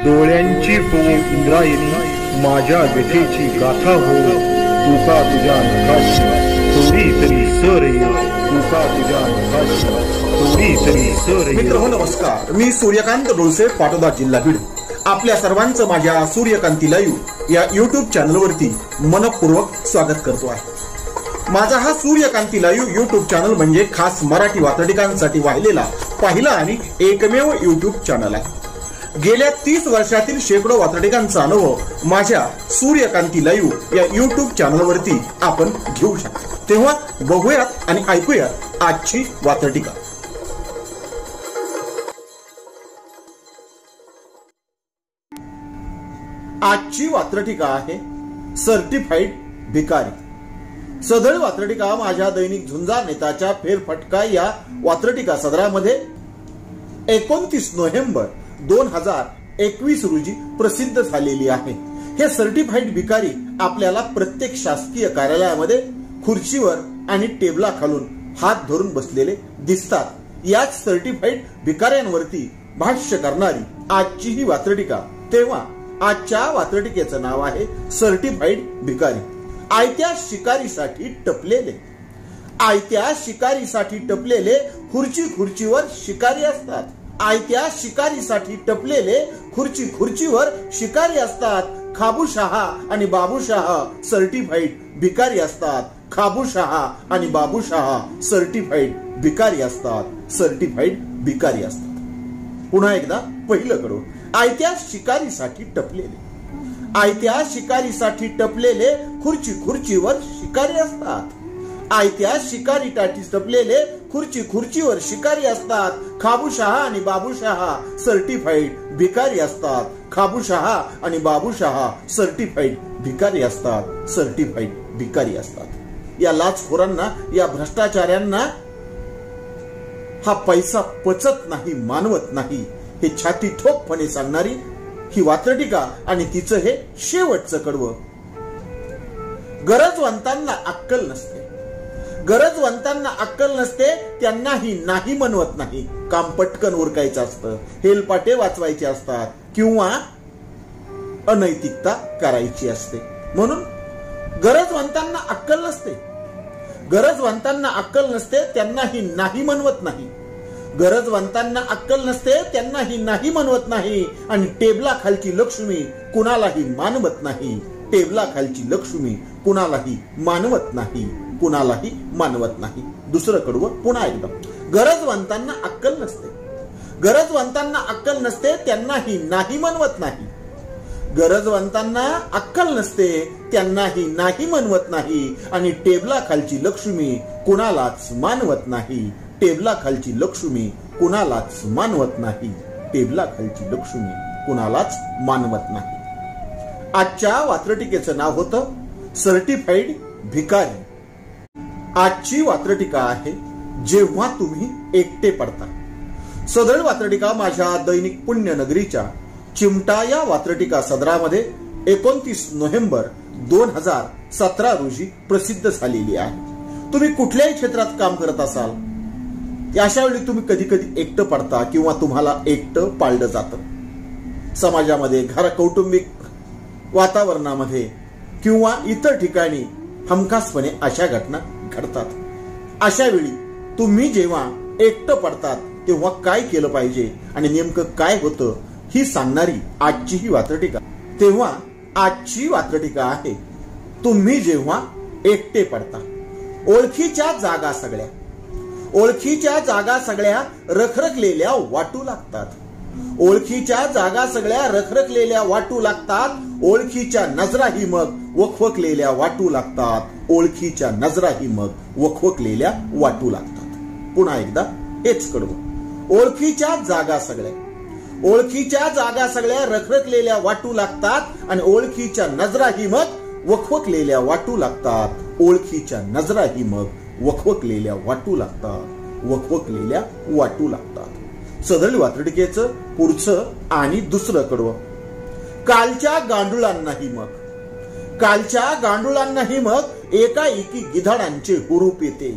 डोळ्यांची हो इंद्रायणी, माझ्या व्यथेची गाथा हो, तुका तुझ्या नखाशी थोडी तरी सर येईल, तुका तुझ्या नखाशी थोडी तरी सर येईल. मित्र हो नमस्कार, मी सूर्यकांत डोळसे, पाटोदा, जिल्हा बीड. आपल्या सर्वांचं माझ्या सूर्यकांती लाईव्ह या युट्यूब चॅनलवरती मनपूर्वक स्वागत करतो आहे. माझा हा सूर्यकांती लाईव्ह युट्यूब चॅनल म्हणजे खास मराठी वात्रटिकांसाठी वाहिलेला पहिला आणि एकमेव युट्यूब चॅनल आहे. गेल्या 30 वर्षातील शेकडो वात्रटिकांचा अनुभव माझ्या सूर्यकांती लाईव्ह या युट्यूब चॅनलवरती आपण घेऊ शकतो. तेव्हा बघूयात आणि ऐकूयात आजची वात्रटिका. आजची वात्रटिका आहे सर्टिफाईड भिकारी. सदळ वात्रटिका माझ्या दैनिक झुंजार नेताच्या फेरफटका या वात्रटिका सदरामध्ये 29 नोव्हेंबर 2021 रोजी प्रसिद्ध झालेली आहे. हे सर्टिफाईड भिकारी आपल्याला प्रत्येक शासकीय कार्यालयामध्ये खुर्चीवर आणि टेबला खालून हात धरून बसलेले दिसतात. याच सर्टिफाईड भिकाऱ्यांवरती भाष्य करणारी आजची ही वात्रटिका. तेव्हा आजच्या वात्रटिकेचं नाव आहे सर्टिफाईड भिकारी. आयत्या शिकारीसाठी टपलेले. आयत्या शिकारीसाठी टपलेले खुर्चीवर शिकारी असतात. आयत्या शिकारीसाठी टपलेले खुर्चीवर शिकारी असतात. खाबूशहा आणि बाबूशहा सर्टिफाईड भिकारी असतात. खाबूशहा आणि बाबूशहा सर्टिफाईड भिकारी असतात. सर्टिफाईड भिकारी असतात. पुन्हा एकदा पहिलं कडू. आयत्या शिकारीसाठी टपलेले. आयत्या शिकारीसाठी टपलेले खुर्चीवर शिकारी असतात. आयत्या शिकारीसाठी टपलेले खुर्चीवर शिकारी असतात. खाबूशहा आणि बाबूशहा सर्टिफाईड भिकारी असतात. खाबूशहा आणि बाबूशहा सर्टिफाईड भिकारी असतात. सर्टिफाईड भिकारी असतात. या लाचखोरांना, या भ्रष्टाचार्यांना हा पैसा पचत नाही, मानवत नाही, हे छाती ठोकपणे सांगणारी ही वात्रटिका आणि तिचं हे शेवटचं कडवं. गरजवंतांना अक्कल नसते. गरजवंतांना अक्कल नसते, त्यांनाही नाही म्हणवत नाही. काम पटकन उरकायचं असतं, हेलपाटे वाचवायचे असतात किंवा अनैतिकता करायची असते. म्हणून गरजवंतांना अक्कल नसते. गरजवंतांना अक्कल नसते, त्यांनाही नाही म्हणवत नाही. गरजवंतांना अक्कल नसते, त्यांनाही नाही म्हणवत नाही. आणि टेबला खालची लक्ष्मी कुणालाही मानवत नाही. टेबला खालची लक्ष्मी कुणालाही मानवत नाही. कुणालाही मानवत नाही. दुसरं कडवं पुन्हा एकदा. गरजवंतांना अक्कल नसते. गरजवंतांना अक्कल नसते, त्यांनाही नाही म्हणवत नाही. गरजवंतांना अक्कल नसते, त्यांनाही नाही म्हणवत नाही. आणि टेबला खालची लक्ष्मी कुणालाच मानवत नाही. टेबला खालची लक्ष्मी कुणालाच मानवत नाही. टेबला खालची लक्ष्मी कुणालाच मानवत नाही. आजच्या वात्रटिकेचं नाव होतं सर्टिफाईड भिकारी. आजची वात्रटिका आहे जेव्हा तुम्ही एकटे पडता. सदळ वात्रटिका माझ्या दैनिक पुण्यनगरीच्या चिमटा या वात्रटिका सदरामध्ये 29 नोव्हेंबर 2017 रोजी प्रसिद्ध झालेली आहे. तुम्ही कुठल्याही क्षेत्रात काम करत असाल, अशा वेळी तुम्ही कधी कधी एकटं पडता किंवा तुम्हाला एकटं पाळलं जातं. समाजामध्ये, कौटुंबिक वातावरणामध्ये किंवा इतर ठिकाणी हमखासपणे अशा घटना घडतात. अशा वेळी तुम्ही जेव्हा एकटं पडतात तेव्हा काय केलं पाहिजे आणि नेमकं काय होतं ही सांगणारी आजची ही वात्रटिका. तेव्हा आजची वात्रटिका आहे तुम्ही जेव्हा एकटे पडता. ओळखीच्या जागा सगळ्या. ओळखीच्या जागा सगळ्या रखरखलेल्या वाटू लागतात. ओळखीच्या जागा सगळ्या रखरखलेल्या वाटू लागतात. ओळखीच्या नजराही मग वखवकलेल्या वाटू लागतात. ओळखीच्या नजराही मग वखवकलेल्या वाटू लागतात. पुन्हा एकदा हेच कडवं. ओळखीच्या जागा सगळ्या. ओळखीच्या जागा सगळ्या रखरखलेल्या वाटू लागतात आणि ओळखीच्या नजराही मग वखवकलेल्या वाटू लागतात. ओळखीच्या नजराही मग वखवकलेल्या वाटू लागतात. वखवकलेल्या वाटू लागतात. सदळ वात्रटिकेचं पुढचं आणि दुसरं कडवं. कालच्या गांडुळांनाही मग. कालच्या गांडुळांनाही मग एकाएकी गिधाडांचे हुरूप येते.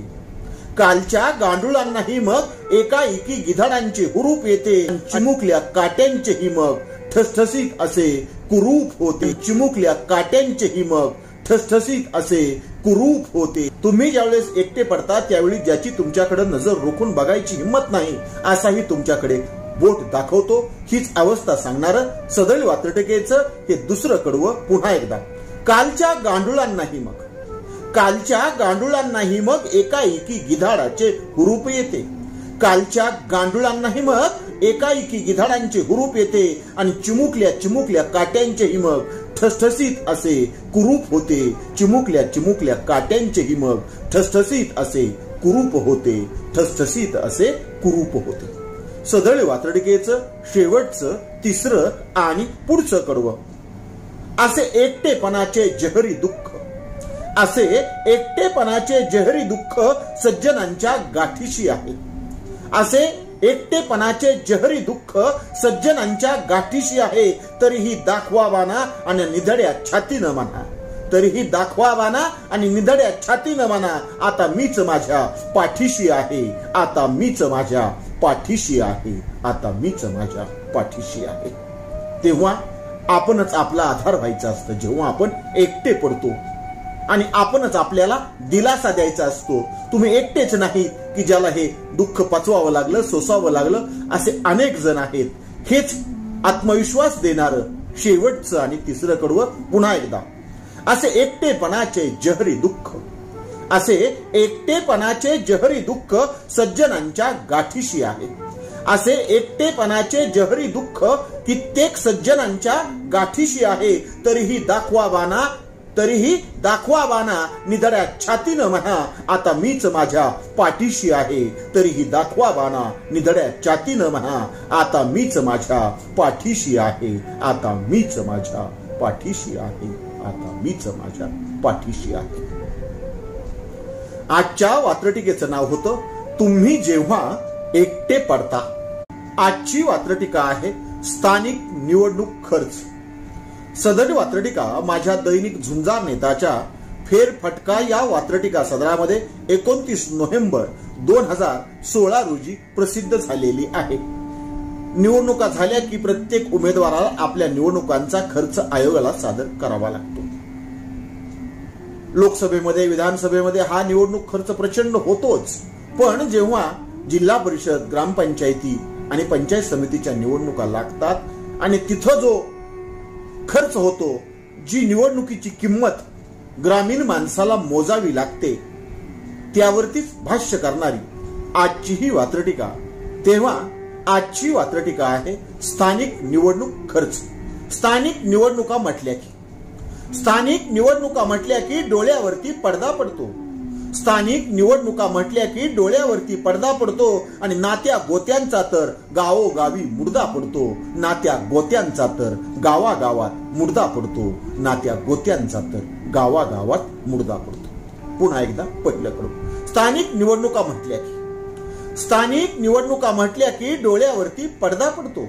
कालच्या गांडुळांनाही मग एकाएकी गिधाडांचे हुरूप येते. चिमुकल्या काट्यांचेही मग ठसठसीत असे कुरूप होते. चिमुकल्या काट्यांचेही मग ठसठसीत असे कुरूप होते. तुम्ही ज्यावेळेस एकटे पडता त्यावेळी ज्याची तुमच्याकडे नजर रोखून बघायची हिंमत नाही असाही तुमच्याकडे बोट दाखवतो. हीच अवस्था सांगणार सदळ वात्रटिकेचं हे दुसरं कडवं पुन्हा एकदा. कालच्या गांडुळांनाही मग एकाएकी गिधाडाचे हुरूप येते. कालच्या गांडुळांनाही मग एकाएकी गिधाडांचे हुरूप येते आणि चिमुकल्या काट्यांचेही मग ठसठसीत असे कुरूप होते. चिमुकल्या काट्यांचेही मग ठसठसीत असे कुरूप होते. ठसठसीत असे कुरूप होते. सदळ वात्रटिकेचं शेवटचं तिसरं आणि पुढचं कडवं. असे एकटेपणाचे जहरी दुःख सज्जनांच्या गाठीशी आहे. असे एकटेपणाचे जहरी दुःख सज्जनांच्या गाठीशी आहे. तरीही दाखवावाना आणि निधड्या छातीनं म्हणा आता मीच माझ्या पाठीशी आहे. आता मीच माझ्या पाठीशी आहे. तेव्हा आपणच आपला आधार व्हायचा असतं. जेव्हा आपण एकटे पडतो आणि आपणच आपल्याला दिलासा द्यायचा असतो. तुम्ही एकटेच नाही की ज्याला हे दुःख पचवावं लागलं, सोसावं लागलं. असे अनेक जण आहेत. हेच आत्मविश्वास देणारं शेवटचं आणि तिसरं कडवं पुन्हा एकदा. असे एकटेपणाचे जहरी दुःख सज्जनांच्या गाठीशी आहे. असे एकटेपणाचे जहरी दुःख कित्येक सज्जनांच्या गाठीशी आहे. तरीही दाखवावाना निधड्या छातीनं म्हणा आता मीच माझ्या पाठीशी आहे. तरीही दाखवावाना निधड्या छातीनं म्हणा आता मीच माझ्या पाठीशी आहे. आता मीच माझ्या पाठीशी आहे. आजच्या वात्रटिकेचं नाव होतं तुम्ही जेव्हा एकटे पडता. आजची वात्रटिका आहे स्थानिक निवडणूक खर्च. सदर वात्रटिका माझ्या दैनिक झुंजार नेताच्या फेरफटका या वात्रटिका सदरामध्ये 29 नोव्हेंबर 2016 रोजी प्रसिद्ध झालेली आहे. निवडणुका झाल्या की प्रत्येक उमेदवाराला आपल्या निवडणुकांचा खर्च आयोगाला सादर करावा लागतो. लोकसभेमध्ये, विधानसभेमध्ये हा निवडणूक खर्च प्रचंड होतोच. पण जेव्हा जिल्हा परिषद, ग्रामपंचायती आणि पंचायत समितीच्या निवडणुका लागतात आणि तिथं जो खर्च होतो, जी निवडणुकीची किंमत ग्रामीण माणसाला मोजावी लागते, त्यावरतीच भाष्य करणारी आजची ही वात्रटिका. तेव्हा आजची वात्रटिका आहे स्थानिक निवडणूक खर्च. स्थानिक निवडणुका म्हटल्या की डोळ्यावरती पडदा पडतो. स्थानिक निवडणुका म्हटल्या की डोळ्यावरती पडदा पडतो आणि नात्या गोत्यांचा तर गावोगावी मुडदा पडतो. नात्या गोत्यांचा तर गावागावात मुडदा पडतो. नात्या गोत्यांचा तर गावागावात मुडदा पडतो. पुन्हा एकदा पहिलं कडू. स्थानिक निवडणुका म्हटल्या की डोळ्यावरती पडदा पडतो.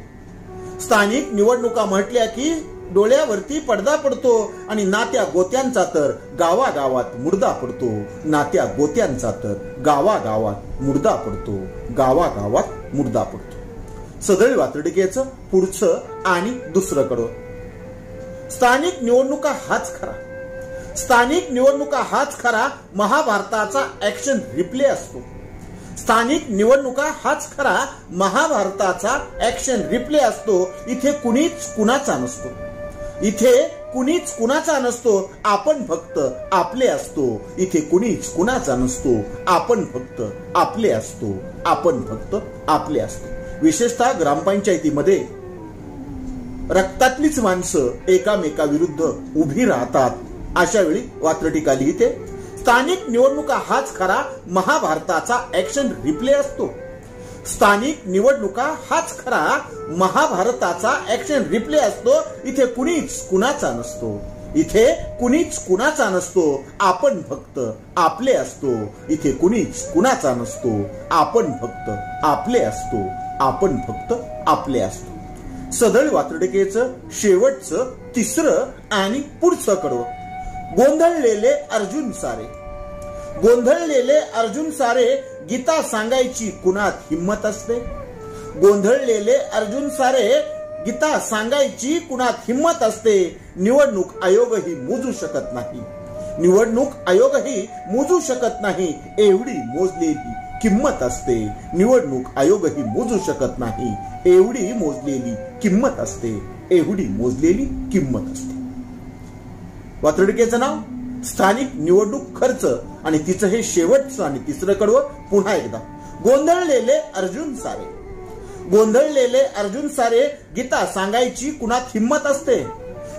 स्थानिक निवडणुका म्हटल्या की डोळ्यावरती पडदा पडतो आणि नात्या गोत्यांचा तर गावागावात मुडदा पडतो. नात्या गोत्यांचा तर गावागावात मुडदा पडतो. गावागावात मुडदा पडतो. सदळ वात्रटिकेचं पुढचं आणि दुसरं कडवं. स्थानिक निवडणुका हाच खरा महाभारताचा ऍक्शन रिप्ले असतो. स्थानिक निवडणुका हाच खरा महाभारताचा ऍक्शन रिप्ले असतो. इथे कुणीच कुणाचा नसतो. आपण फक्त आपले असतो. इथे कुणीच कुणाचा नसतो. आपण फक्त आपले असतो. विशेषतः ग्रामपंचायतीमध्ये रक्तातलीच माणसं एकामेकाविरुद्ध उभी राहतात. अशा वेळी वात्रटिका लिहिते स्थानिक निवडणुका हाच खरा महाभारताचा ऍक्शन रिप्ले असतो. स्थानिक निवडणुका हाच खरा महाभारताचा ऍक्शन रिप्ले असतो. इथे कुणीच कुणाचा नसतो. आपण फक्त आपले असतो. इथे कुणीच कुणाचा नसतो. आपण फक्त आपले असतो. सदळ वात्रटिकेचं शेवटचं तिसरं आणि पुढचं कडवं. गोंधळलेले अर्जुन सारे गीता सांगायची कुणात हिम्मत असते. गोंधळलेले अर्जुन सारे गीता सांगायची कुणात हिम्मत असते, निवडणूक आयोगही मोजू शकत नाही. निवडणूक आयोगही मोजू शकत नाही, एवढी मोजलेली किंमत असते. निवडणूक आयोगही मोजू शकत नाही, एवढी मोजलेली किंमत असते. एवढी मोजलेली किंमत असते. वात्रटिकेचं नाव स्थानिक निवडणूक खर्च आणि तिचं हे शेवटचं आणि तिसरं कडवं पुन्हा एकदा. गोंधळलेले अर्जुन सारे. गोंधळलेले अर्जुन सारे, गीता सांगायची कुणात हिम्मत असते.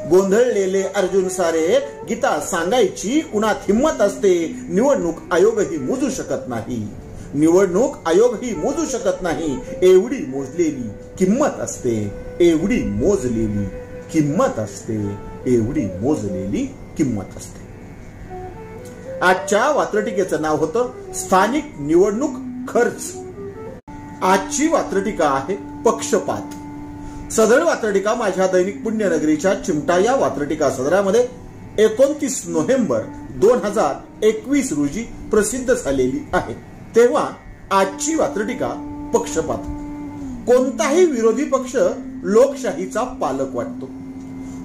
गोंधळलेले अर्जुन सारे, गीता सांगायची कुणात हिम्मत असते. निवडणूक आयोगही मोजू शकत नाही. निवडणूक आयोगही मोजू शकत नाही, एवढी मोजलेली किंमत असते. एवढी मोजलेली किंमत असते. एवढी मोजलेली किंमत असते. आजच्या वात्रटिकेचं नाव होतं स्थानिक निवडणूक खर्च. आजची वात्रटिका आहे पक्षपात. सदळ वात्रटिका माझ्या दैनिक पुण्यनगरीच्या चिमटा या वात्रटिका सदरामध्ये 29 नोव्हेंबर 2021 रोजी प्रसिद्ध झालेली आहे. तेव्हा आजची वात्रटिका पक्षपात. कोणताही विरोधी पक्ष लोकशाहीचा पालक वाटतो.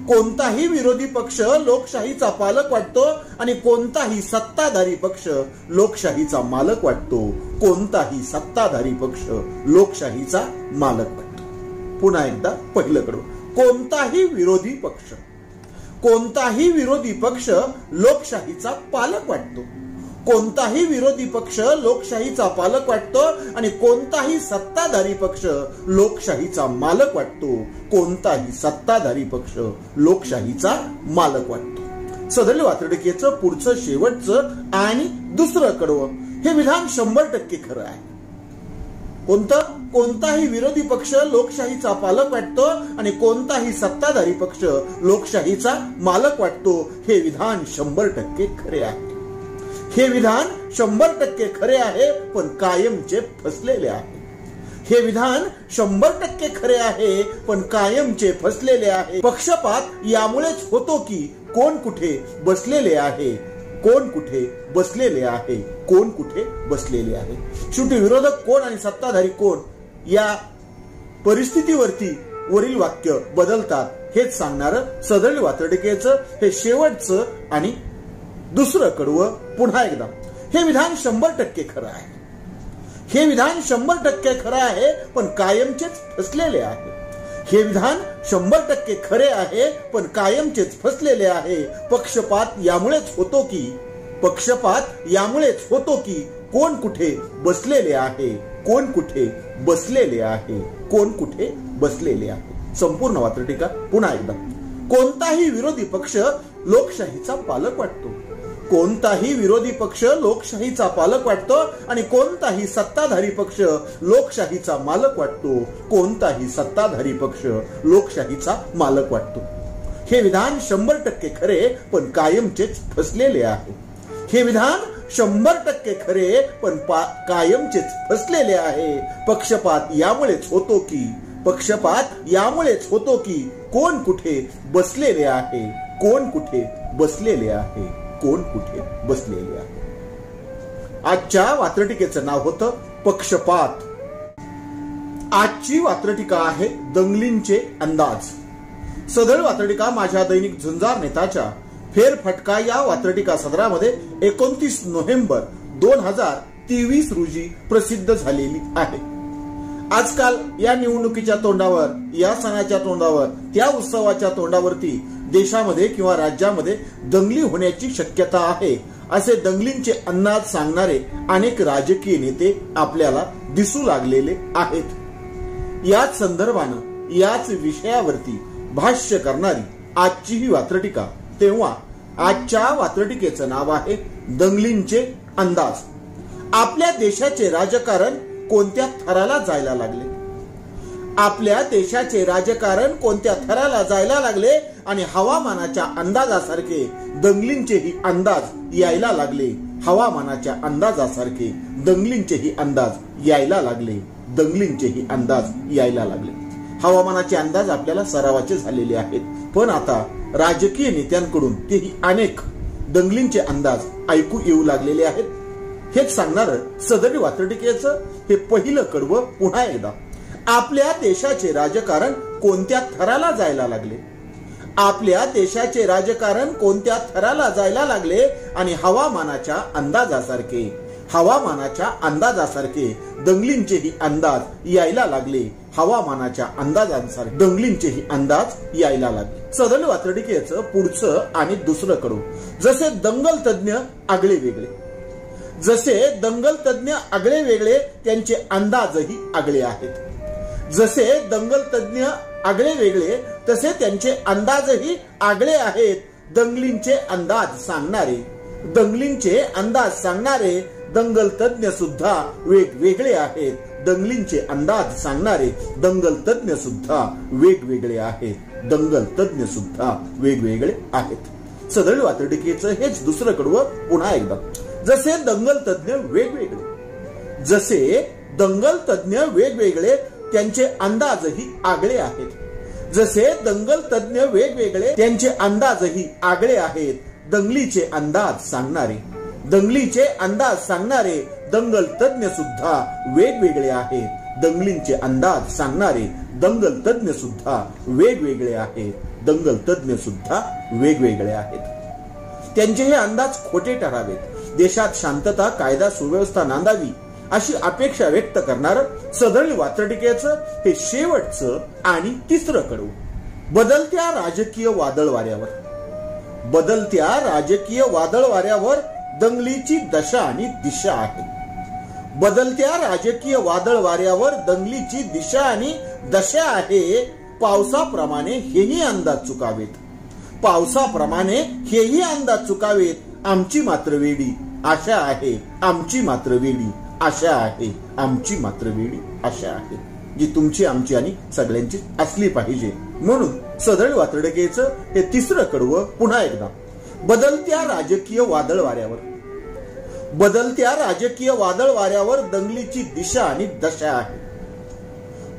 कोणताही विरोधी पक्ष लोकशाहीचा पालक वाटतो आणि कोणताही सत्ताधारी पक्ष लोकशाहीचा मालक वाटतो. कोणताही सत्ताधारी पक्ष लोकशाहीचा मालक वाटतो. पुन्हा एकदा पहिलं कडवं. कोणताही विरोधी पक्ष. कोणताही विरोधी पक्ष लोकशाहीचा पालक वाटतो. कोणताही विरोधी पक्ष लोकशाहीचा पालक वाटतो आणि कोणताही सत्ताधारी पक्ष लोकशाहीचा मालक वाटतो. कोणताही सत्ताधारी पक्ष लोकशाहीचा मालक वाटतो. सदळ वात्रटिकेचं पुढचं शेवटचं आणि दुसरं कडवं हे विधान 100% खरं आहे. कोणताही विरोधी पक्ष लोकशाहीचा पालक वाटतो आणि कोणताही सत्ताधारी पक्ष लोकशाहीचा मालक वाटतो. हे विधान 100% खरे आहे. हे विधान 100% खरे आहे, पण कायमचे फसलेले आहे. हे विधान 100% खरे आहे, पण कायमचे फसलेले आहे. पक्षपात यामुळेच होतो की कोण कुठे बसलेले आहे. कोण कुठे बसलेले आहे. कोण कुठे बसलेले आहे. शेवटी विरोधक कोण आणि सत्ताधारी कोण या परिस्थितीवरती वरील वाक्य बदलतात हेच सांगणारं सदळ वात्रटिकेचं हे शेवटचं आणि दुसरं कडवं पुन्हा एकदा. हे विधान 100% खरं आहे. हे विधान 100% खरं आहे, पण कायमचेच फसलेले आहे. हे विधान 100% खरे आहे, पण कायमचेच फसलेले आहे. पक्षपात यामुळेच होतो की कोण कुठे बसलेले आहे. कोण कुठे बसलेले आहे. कोण कुठे बसलेले आहे. संपूर्ण वात्रटिका पुन्हा एकदा. कोणताही विरोधी पक्ष लोकशाहीचा पालक वाटतो. कोणताही विरोधी पक्ष लोकशाहीचा पालक वाटतो आणि कोणताही सत्ताधारी पक्ष लोकशाहीचा मालक वाटतो. कोणताही सत्ताधारी पक्ष लोकशाहीचा मालक वाटतो. हे विधान 100% खरे, पण कायमचेच फसलेले आहे. हे विधान 100% खरे, पण कायमचेच फसलेले आहे. पक्षपात यामुळेच होतो की कोण कुठे बसलेले आहे. कोण कुठे बसलेले आहे. कोण कुठे बसलेले आहे. आजच्या वात्रटिकेचं नाव होतं पक्षपात. आजची वात्रटिका आहे दंगलींचे अंदाज. सदळ वात्रटिका माझ्या दैनिक झुंजार नेताच्या फेरफटका या वात्रटिका सदरामध्ये 29 नोव्हेंबर 2023 रोजी प्रसिद्ध झालेली आहे. आजकाल या निवडणुकीच्या तोंडावर, या सणाच्या तोंडावर, त्या उत्सवाच्या तोंडावरती देशामध्ये किंवा राज्यामध्ये दंगली होण्याची शक्यता आहे असे दंगलींचे अंदाज सांगणारे अनेक राजकीय नेते आपल्याला दिसू लागलेले आहेत. याच संदर्भानं याच विषयावरती भाष्य करणारी आजची ही वात्रटिका. तेव्हा आजच्या वात्रटिकेचं नाव आहे दंगलींचे अंदाज. आपल्या देशाचे राजकारण कोणत्या थराला जायला लागले. आपल्या देशाचे राजकारण कोणत्या थराला जायला लागले आणि हवामानाच्या अंदाजासारखे दंगलींचेही अंदाज यायला लागले. हवामानाच्या अंदाजासारखे दंगलींचेही अंदाज यायला लागले. दंगलींचेही अंदाज यायला लागले. हवामानाचे अंदाज आपल्याला सरावाचे झालेले आहेत, पण आता राजकीय नेत्यांकडून तेही अनेक दंगलींचे अंदाज ऐकू येऊ लागलेले आहेत. हेच सांगणार सदरी वात्रटिकेचं हे पहिलं कडवं पुन्हा एकदा. आपल्या देशाचे राजकारण कोणत्या थराला जायला लागले, आपल्या देशाचे राजकारण कोणत्या थराला जायला लागले आणि हवामानाच्या अंदाजासारखे दंगलींचेही अंदाज यायला लागले, हवामानाच्या अंदाजांसारखे दंगलींचेही अंदाज यायला लागले. सदळ वात्रटिकेचं पुढचं आणि दुसरं कडू. जसे दंगल तज्ञ आगळे वेगळे, जसे दंगल तज्ञ आगळे वेगळे त्यांचे अंदाजही आगळे आहेत. जसे दंगल तज्ञ आगळे वेगळे तसे त्यांचे अंदाजही आगळे आहेत. दंगलींचे अंदाज सांगणारे दंगल तज्ञ सुद्धा वेगवेगळे आहेत. दंगलींचे अंदाज सांगणारे दंगल तज्ञ सुद्धा वेगवेगळे आहेत. दंगल तज्ञ सुद्धा वेगवेगळे आहेत. सदळ वात्रटिकेचं हेच दुसरं कडवं पुन्हा एकदा. जसे दंगल तज्ञ वेगवेगळे, जसे दंगल तज्ञ वेगवेगळे त्यांचे अंदाजही आगळे आहेत. जसे दंगल तज्ञ वेगवेगळे त्यांचे अंदाजही आगळे आहेत. दंगलीचे अंदाज सांगणारे दंगल तज्ञ सुद्धा वेगवेगळे आहेत. दंगलींचे अंदाज सांगणारे दंगल तज्ञ सुद्धा वेगवेगळे आहेत. दंगल तज्ञ सुद्धा वेगवेगळे आहेत. त्यांचे हे अंदाज खोटे ठरावेत. देशात शांतता, कायदा, सुव्यवस्था नांदावी अशी अपेक्षा व्यक्त करणार सदळ वात्रटिकेचं हे शेवटचं आणि तिसरं कडू. बदलत्या राजकीय वादळ वाऱ्यावर दंगलीची दशा आणि दिशा आहे. बदलत्या राजकीय वादळ वाऱ्यावर दंगलीची दिशा आणि दशा आहे. पावसाप्रमाणे हेही अंदाज चुकावेत. आमची मात्र वेडी आशा आहे. जी तुमची, आमची आणि सगळ्यांची असली पाहिजे. म्हणून सदळ वात्रटिकेचं हे तिसरं कडवं पुन्हा एकदा. बदलत्या राजकीय वादळ वाऱ्यावर दंगलीची दिशा आणि दशा आहे.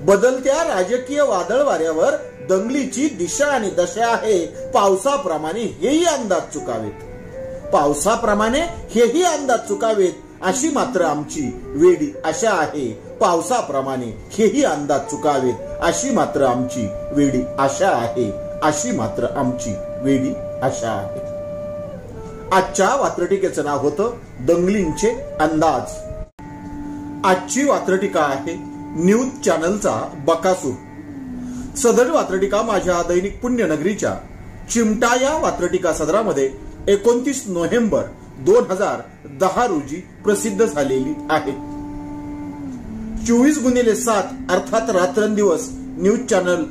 बदलत्या राजकीय वादळ वाऱ्यावर दंगलीची दिशा आणि दशा आहे. पावसाप्रमाणे हेही अंदाज चुकावेत अशी मात्र आमची वेडी आशा आहे. पावसाप्रमाणे हेही अंदाज चुकावेत अशी मात्र आमची वेडी आशा आहे. आजच्या वात्रटिकेचं नाव होतं दंगलींचे अंदाज. आजची वात्रटिका आहे न्यूज चॅनलचा बकासूर. सदळ वात्रटिका माझ्या दैनिक पुण्यनगरीच्या चिमटा या वात्रटिका सदरामध्ये 29 नोव्हेंबर 2010 रोजी प्रसिद्ध झालेली आहे. 24x7 अर्थात रात्रंदिवस न्यूज चॅनल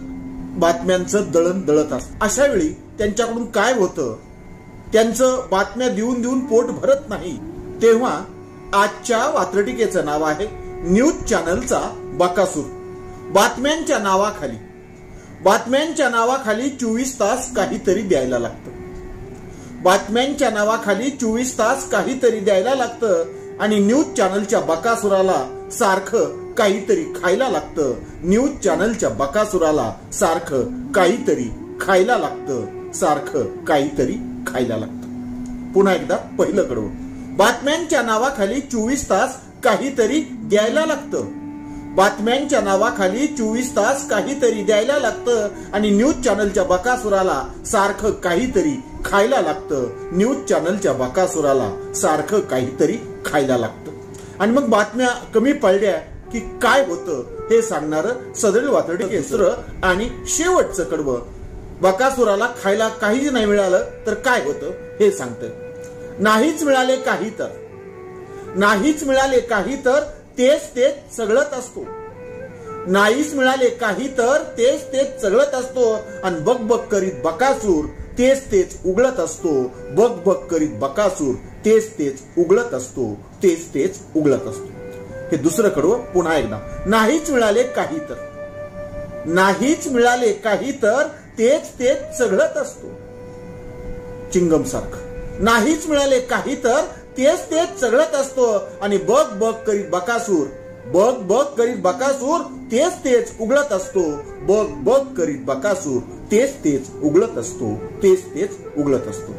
बातम्यांचं दळण दळत असत. अशा वेळी त्यांच्याकडून काय होतं, त्यांचं बातम्या देऊन पोट भरत नाही. तेव्हा आजच्या वात्रटिकेचं नाव आहे न्यूज चॅनलचा बकासूर. बातम्यांच्या नावाखाली 24 तास काहीतरी द्यायला लागतं. बातम्यांच्या नावाखाली 24 तास काहीतरी द्यायला लागतं आणि न्यूज चॅनलच्या बकासुराला सारखं काहीतरी खायला लागतं. न्यूज चॅनलच्या बकासुराला सारखं काहीतरी खायला लागतं. पुन्हा एकदा पहिलं कडवं. बातम्यांच्या नावाखाली 24 तास काहीतरी द्यायला लागतं. बातम्यांच्या नावाखाली 24 तास काहीतरी द्यायला लागतं आणि न्यूज चॅनलच्या बकासुराला सारखं काहीतरी खायला लागतं. न्यूज चॅनलच्या बकासुराला सारखं काहीतरी खायला लागतं. आणि मग बातम्या कमी पडल्या की काय होतं हे सांगणारं सदळ वात्रटिके दुसरं आणि शेवटचं कडवं. बकासुराला खायला काहीच नाही मिळालं तर काय होतं हे सांगतं. नाहीच मिळाले काही तर तेच चघळत असतो. नाहीच मिळाले काही तर तेच चघळत असतो आणि बक करीत बकासूर तेच उघडत असतो. बक करीत बकासूर तेच उघडत असतो. हे दुसरं कडवं पुन्हा एकदा. नाहीच मिळाले काही तर तेच चघळत असतो. चिंगम सारखं. नाहीच मिळाले काही तर तेच चघळत असतो आणि बक करीत बकासूर तेच उघडत असतो. बक करीत बकासूर तेच उघडत असतो.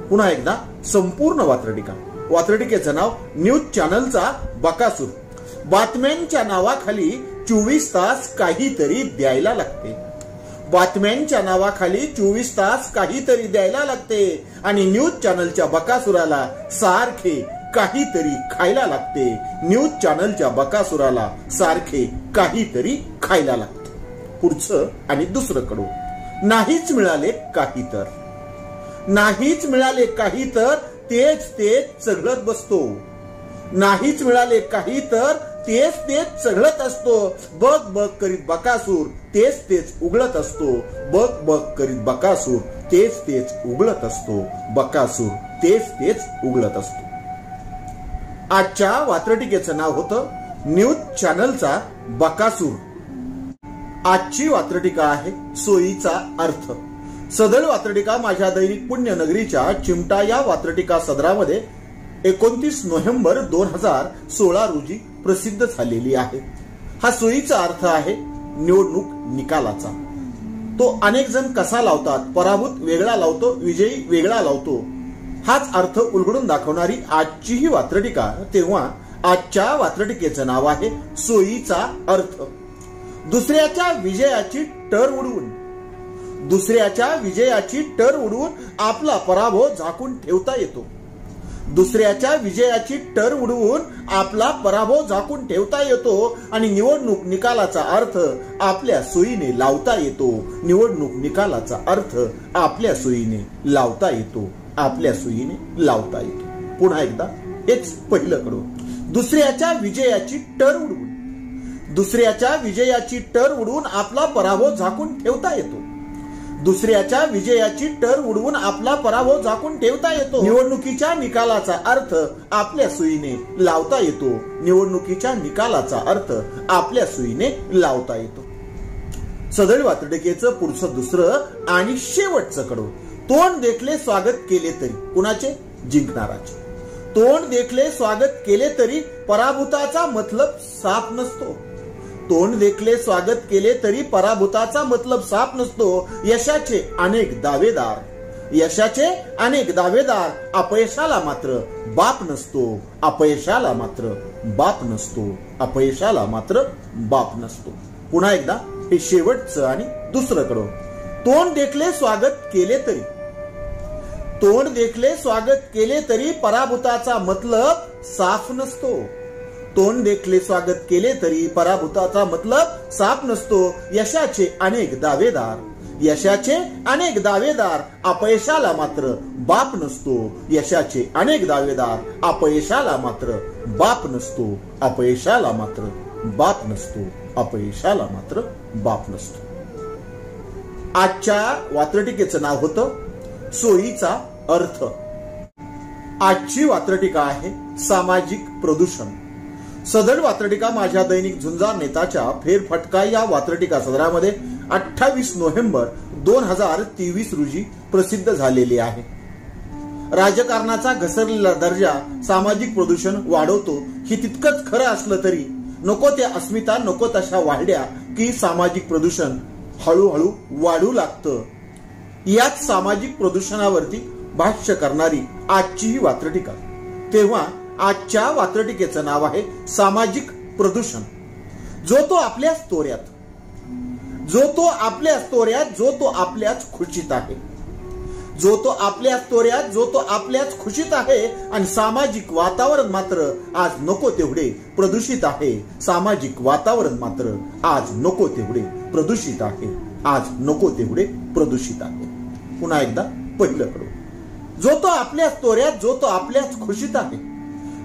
पुन्हा एकदा संपूर्ण वात्रटिका. वात्रटिकेचं नाव न्यूज चॅनलचा बकासूर. बातम्यांच्या नावाखाली 24 तास काहीतरी द्यायला लागते. बातम्यांच्या नावाखाली 24 तास काहीतरी द्यायला लागते आणि न्यूज चॅनलच्या बकासुराला सारखे काहीतरी खायला लागते. न्यूज चॅनलच्या बकासुराला सारखे काहीतरी खायला लागते. पुढचं आणि दुसरं कडू. नाहीच मिळाले काही तर, नाहीच मिळाले काही तर तेच तेच चघळत बसतो. नाहीच मिळाले काही तर तेच तेच चघळत असतो. बघ बघ करीत बकासूर तेच तेच उघडत असतो. बघ बघ करीत बकासूर तेच तेच उघडत असतो. बकासूर तेच तेच उघडत असतो. आजच्या वात्रटिकेचं नाव होतं न्यूज चॅनलचा बकासूर. आजची वात्रटिका आहे सोयीचा अर्थ. सदळ वात्रटिका माझ्या दैनिक पुण्यनगरीच्या चिमटा या वात्रटिका सदरामध्ये 29 नोव्हेंबर 2016 रोजी प्रसिद्ध झालेली आहे. हा सोयीचा अर्थ आहे निवडणूक निकालाचा. तो अनेक जण कसा लावतात, पराभूत वेगळा लावतो, विजयी वेगळा लावतो. हाच अर्थ उलगडून दाखवणारी आजची ही वात्रटिका. तेव्हा आजच्या वात्रटिकेचं नाव आहे सोयीचा अर्थ. दुसऱ्याच्या विजयाची टर उडवून, दुसऱ्याच्या विजयाची टर उडवून आपला पराभव झाकून ठेवता येतो. दुसऱ्याच्या विजयाची टर उडवून आपला पराभव झाकून ठेवता येतो आणि निवडणूक निकालाचा अर्थ आपल्या सोयीने लावता येतो. निवडणूक निकालाचा अर्थ आपल्या सोयीने लावता येतो. आपल्या सोयीने लावता येतो. पुन्हा एकदा हेच पहिलं कडू. दुसऱ्याच्या विजयाची टर उडवून, दुसऱ्याच्या विजयाची टर उडवून आपला पराभव झाकून ठेवता येतो. दुसऱ्याच्या विजयाची टर उडवून आपला पराभव झाकून ठेवता येतो. निवडणुकीच्या निकालाचा अर्थ आपल्या सोयीने लावता येतो. निवडणुकीच्या निकालाचा अर्थ आपल्या सोयीने लावता येतो. सदळ वात्रटिकेचं पुढचं दुसरं आणि शेवटचं कडू. तोंड देखले स्वागत केले तरी, कुणाचे? जिंकणाराचे. तोंड देखले स्वागत केले तरी पराभूताचा मतलब साफ नसतो. तोंड देखले स्वागत केले तरी पराभूताचा मतलब साफ नसतो. यशाचे अनेक दावेदार, यशाचे अनेक दावेदार, अपयशाला मात्र बाप नसतो. अपयशाला मात्र बाप नसतो. अपयशाला मात्र बाप नसतो. पुन्हा एकदा हे शेवटचं आणि दुसरं कडू. तोंड देखले स्वागत केले तरी, तोंड देखले स्वागत केले तरी पराभूताचा मतलब साफ नसतो. तोंड देखले स्वागत केले तरी पराभूताचा मतलब साफ नसतो. यशाचे अनेक दावेदार, यशाचे अनेक दावेदार, अपयशाला मात्र बाप नसतो. यशाचे अनेक दावेदार, अपयशाला मात्र बाप नसतो. अपयशाला मात्र बाप नसतो. अपयशाला मात्र बाप नसतो. आजच्या वात्रटिकेचं नाव होतं सोयीचा अर्थ. आजची वात्रटिका आहे सामाजिक प्रदूषण. सदळ वात्रटिका माझ्या दैनिक झुंजार नेताच्या फेरफटका या वात्रटिका सदरामध्ये 28 नोव्हेंबर 2023 रोजी प्रसिद्ध झालेली आहे. राजकारणाचा घसरलेला दर्जा सामाजिक प्रदूषण वाढवतो हे तितकंच खरं असलं तरी नको त्या अस्मिता नको तशा वाढल्या की सामाजिक प्रदूषण हळूहळू वाढू लागतं. याच सामाजिक प्रदूषणावरती भाष्य करणारी आजची ही वात्रटिका. तेव्हा आजच्या वात्रटिकेचं नाव आहे सामाजिक प्रदूषण. जो तो आपल्याच तोऱ्यात, जो तो आपल्याच तोऱ्यात, जो तो आपल्याच खुशीत आहे. जो तो आपल्याच तोऱ्यात, जो तो आपल्याच खुशीत आहे आणि सामाजिक वातावरण मात्र आज नको तेवढे प्रदूषित आहे. सामाजिक वातावरण मात्र आज नको तेवढे प्रदूषित आहे. आज नको तेवढे प्रदूषित आहे. पुन्हा एकदा पहिलं कडू. जो तो आपल्याच तोऱ्यात, जो तो आपल्याच खुशीत आहे.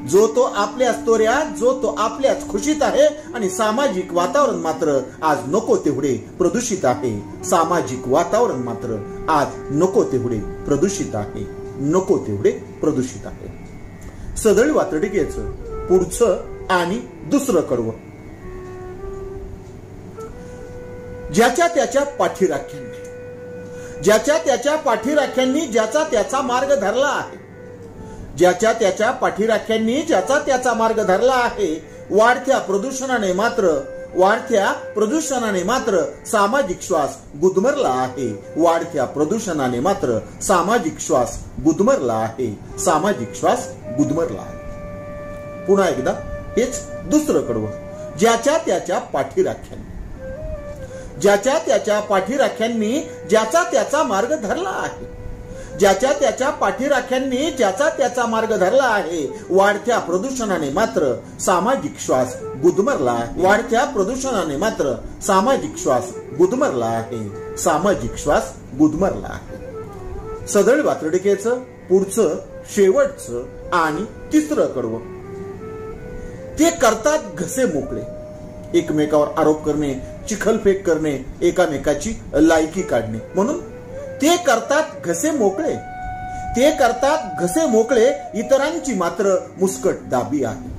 जो तो आपल्याच तोऱ्यात, जो तो आपल्याच खुशीत आहे आणि सामाजिक वातावरण मात्र आज नको तेवढे प्रदूषित आहे. सामाजिक वातावरण मात्र आज नको तेवढे प्रदूषित आहे. नको तेवढे प्रदूषित आहे. सदळ वात्रटिकेचं पुढचं आणि दुसरं कडवं. ज्याच्या त्याच्या पाठीराख्यांनी, ज्याच्या त्याच्या पाठीराख्यांनी ज्याचा त्याचा मार्ग धरला आहे. ज्याच्या त्याच्या पाठीराख्यांनी ज्याचा त्याचा मार्ग धरला आहे. वाढत्या प्रदूषणाने मात्र सामाजिक श्वास गुदमरला आहे. वाढत्या प्रदूषणाने मात्र सामाजिक श्वास गुदमरला आहे. सामाजिक श्वास गुदमरला आहे. पुन्हा एकदा हेच दुसरं कडवं. ज्याच्या त्याच्या पाठीराख्यांनी, ज्याच्या त्याच्या पाठीराख्यांनी ज्याचा त्याचा मार्ग धरला आहे. ज्याच्या त्याच्या पाठीराख्यांनी ज्याचा त्याचा मार्ग धरला आहे. वाढत्या प्रदूषणाने मात्र सामाजिक श्वास गुदमरला आहे. वाढत्या प्रदूषणाने मात्र सामाजिक श्वास गुदमरला आहे. सामाजिक श्वास गुदमरला आहे. सदळ वात्रटिकेचं पुढचं, शेवटचं आणि तिसरं कडवं. ते करतात घसे मोकळे. एकमेकावर आरोप करणे, चिखलफेक करणे, एकामेकाची लायकी काढणे. म्हणून ते करतात घसे मोकळे. ते करतात घसे मोकळे, इतरांची मात्र मुस्कट दाबी आहे.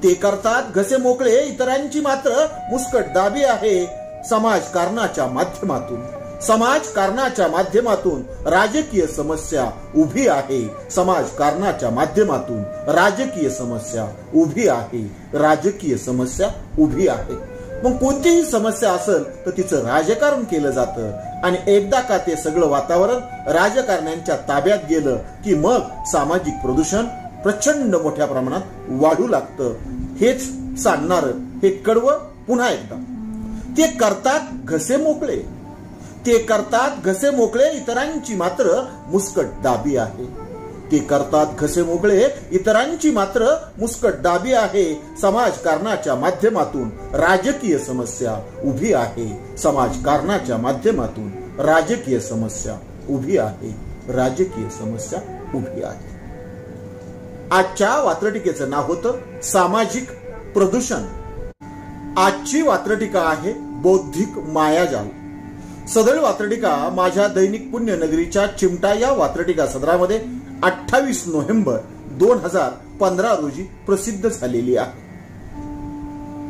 ते करतात घसे मोकळे, इतरांची मात्र मुस्कट दाबी आहे. समाजकारणाच्या माध्यमातून, समाजकारणाच्या माध्यमातून राजकीय समस्या उभी आहे. समाजकारणाच्या माध्यमातून राजकीय समस्या उभी आहे. राजकीय समस्या उभी आहे. मग कोणतीही समस्या असेल तर तिचं राजकारण केलं जातं आणि एकदा का ते सगळं वातावरण राजकारण्यांच्या ताब्यात गेलं की मग सामाजिक प्रदूषण प्रचंड मोठ्या प्रमाणात वाढू लागतं. हेच सांगणारं हे कडवं पुन्हा एकदा. ते करतात घसे मोकळे. ते करतात घसे मोकळे, इतरांची मात्र मुस्कट दाबी आहे. ते करतात घसे मोकळे, इतरांची मात्र मुस्कट दाबी आहे. समाजकारणाच्या माध्यमातून राजकीय समस्या उभी आहे. समाजकारणाच्या माध्यमातून राजकीय समस्या उभी आहे. राजकीय समस्या उभी आहे. आजच्या वात्रटिकेचं नाव होतं सामाजिक प्रदूषण. आजची वात्रटिका आहे बौद्धिक मायाजाल. सदळ वात्रटिका माझ्या दैनिक पुण्यनगरीच्या चिमटा या वात्रटिका सदरामध्ये 28 नोव्हेंबर 2015 रोजी प्रसिद्ध झालेली आहे.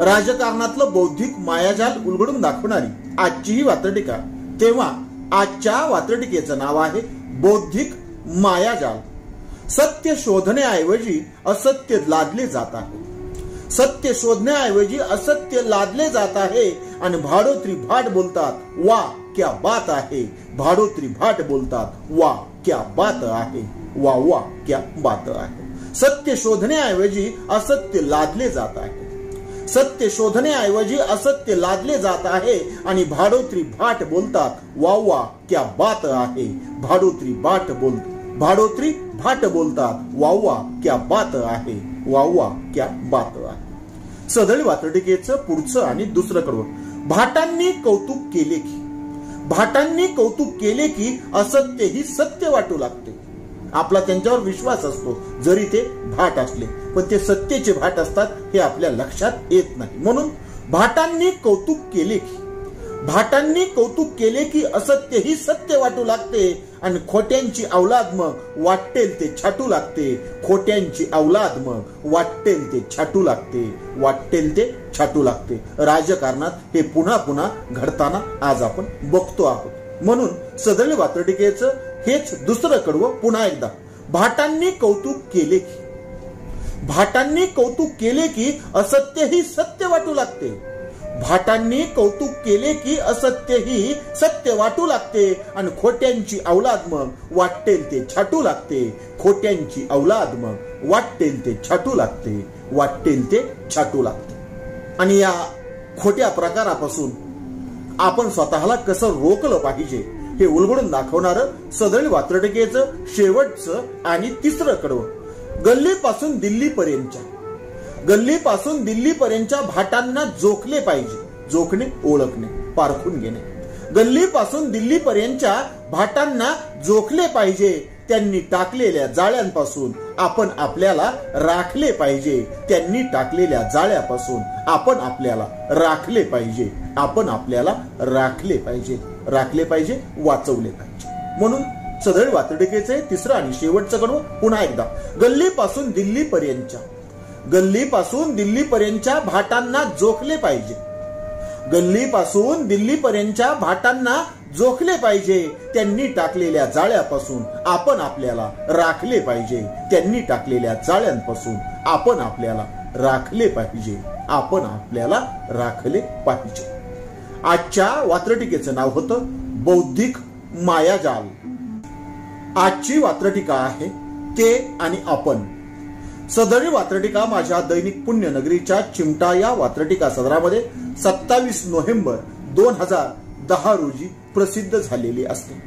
राजकारणातलं बौद्धिक मायाजाल उलगडून दाखवणारी आजची ही वात्रटिका. तेव्हा आजच्या वात्रटिकेचं नाव आहे बौद्धिक मायाजाल. सत्य शोधण्याऐवजी असत्य लादले जात आहे. सत्य शोधण्याऐवजी असत्य लादले जात आहे आणि भाडोत्री भाट बोलतात वा क्या बात आहे. भाडोत्री भाट बोलतात वा क्या बात आहे. वा वा क्या बात आहे. सत्य शोधण्याऐवजी असत्य लादले जात आहे. सत्य शोधण्याऐवजी असत्य लादले जात आहे आणि भाडोत्री भाट बोलतात वा वा क्या बात आहे. भाडोत्री भाट बोलतात वा वा क्या बात आहे. वा वा क्या बात आहे. सदळ वात्रटिकेचं पुढचं आणि दुसरं कडवं. भाटांनी कौतुक केले की, भाटांनी कौतुक केले की असत्य ही सत्य वाटू लागते. आपला त्यांच्यावर विश्वास असतो जरी ते भाट असले, पण ते सत्याचे भाट असतात हे आपल्या लक्षात येत नाही. म्हणून भाटांनी कौतुक केले की, भाटांनी कौतुक केले की असत्य ही सत्य वाटू लागते आणि खोट्यांची अवलाद मग वाटेल ते छाटू लागते. खोट्यांची अवलाद मग वाटेल ते छाटू लागते. वाटेल ते छाटू लागते. राजकारणात हे पुन्हा पुन्हा घडताना आज आपण बघतो आहोत. म्हणून सदळ वात्रटिकेचं हेच दुसरं कडवं पुन्हा एकदा. भाटांनी कौतुक केले की, भाटांनी कौतुक केले की असत्य ही सत्य वाटू लागते. भाटांनी कौतुक केले की असत्य ही सत्य वाटू लागते आणि खोट्यांची अवलाद मग वाटेल ते छाटू लागते. खोट्यांची अवलाद मग वाटेल ते छाटू लागते. वाटेल ते छाटू लागते. आणि या खोट्या प्रकारापासून आपण स्वतःला कसं रोखलं पाहिजे हे उलगडून दाखवणारं सदळ वात्रटिकेचं शेवटचं आणि तिसरं कडवं. गल्लीपासून दिल्लीपर्यंतच्या, गल्लीपासून दिल्लीपर्यंतच्या भाटांना जोखले पाहिजे. जोखणे, ओळखणे, पारखून घेणे. गल्लीपासून दिल्लीपर्यंतच्या भाटांना जोखले पाहिजे. त्यांनी टाकलेल्या जाळ्यांपासून आपण आपल्याला राखले पाहिजे. त्यांनी टाकलेल्या जाळ्यापासून आपण आपल्याला राखले पाहिजे. आपण आपल्याला राखले पाहिजे. राखले पाहिजे, वाचवले पाहिजे. म्हणून सदळ वात्रटिकेचे तिसरं आणि शेवटचं कडवं पुन्हा एकदा. गल्लीपासून दिल्लीपर्यंतच्या, गल्लीपासून दिल्लीपर्यंतच्या भाटांना जोखले पाहिजे. गल्लीपासून दिल्लीपर्यंतच्या भाटांना जोखले पाहिजे. त्यांनी टाकलेल्या जाळ्यापासून आपण आपल्याला राखले पाहिजे. त्यांनी टाकलेल्या जाळ्यांपासून आपण आपल्याला राखले पाहिजे. आपण आपल्याला राखले पाहिजे. आजच्या वात्रटिकेचं नाव होतं बौद्धिक मायाजाल. आजची वात्रटिका आहे ते आणि आपण. सदरी वात्रटिका माझ्या दैनिक पुण्यनगरीच्या चिमटा या वात्रटिका सदरामध्ये 27 नोव्हेंबर 2010 रोजी प्रसिद्ध झालेली असते.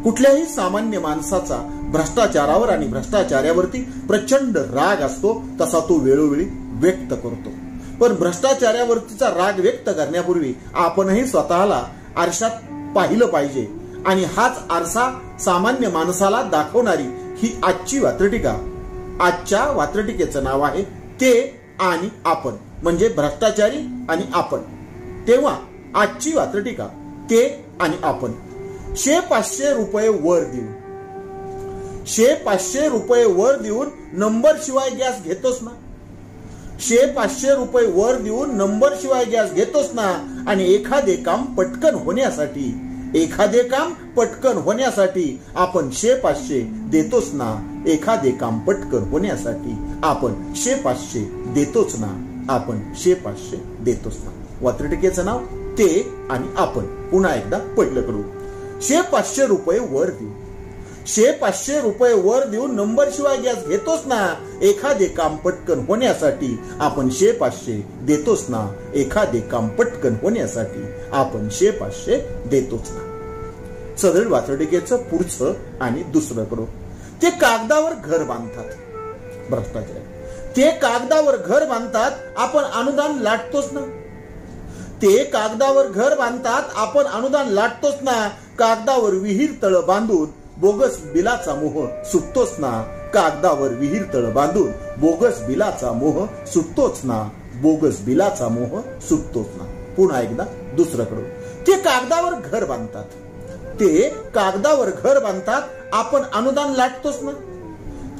कुठल्याही सामान्य माणसाचा भ्रष्टाचारावर आणि भ्रष्टाचार्यावरती प्रचंड राग असतो, तसा तो वेळोवेळी व्यक्त करतो. पण भ्रष्टाचार्यावरतीचा राग व्यक्त करण्यापूर्वी आपणही स्वतःला आरशात पाहिलं पाहिजे आणि हाच आरसा सामान्य माणसाला दाखवणारी ही आजची वात्रटिका. आजच्या वात्रटिकेचं नाव आहे ते आणि आपण, म्हणजे भ्रष्टाचारी आणि आपण. तेव्हा आजची वात्रटिका ते आणि आपण. 500 रुपये वर देऊन 500 रुपये वर देऊन नंबर शिवाय गॅस घेतोस ना. 500 रुपये वर देऊन नंबर शिवाय गॅस घेतोस ना. आणि एखादे काम पटकन होण्यासाठी आपण 500 देतोच ना. एखादे काम पटकन होण्यासाठी आपण 500 देतोच ना. आपण 500 देतोच ना. वात्रटिकेचं नाव ते आणि आपण. पुन्हा एकदा पहिलं करू. 500 रुपये वर देऊन 500 रुपये वर देऊन नंबर शिवाय गॅस घेतोच ना. एखादे काम पटकन होण्यासाठी आपण 500 देतोच ना. एखादे काम पटकन होण्यासाठी आपण 500 देतोच ना. सदर वात्रटिकेचं पुढचं आणि दुसरं करू. ते कागदावर घर बांधतात. भ्रष्टाचार. ते कागदावर घर बांधतात, आपण अनुदान लाटतोच ना. ते कागदावर घर बांधतात, आपण अनुदान लाटतोच ना. कागदावर विहीर तळ बांधून बोगस बिलाचा मोह सुटतोच ना. कागदावर विहीर तळ बांधून बोगस बिलाचा मोह सुटतोच ना. बोगस बिलाचा मोह सुटतोच ना. पुन्हा एकदा दुसरं करू. ते कागदावर घर बांधतात. ते कागदावर घर बांधतात, आपण अनुदान लाटतोच ना.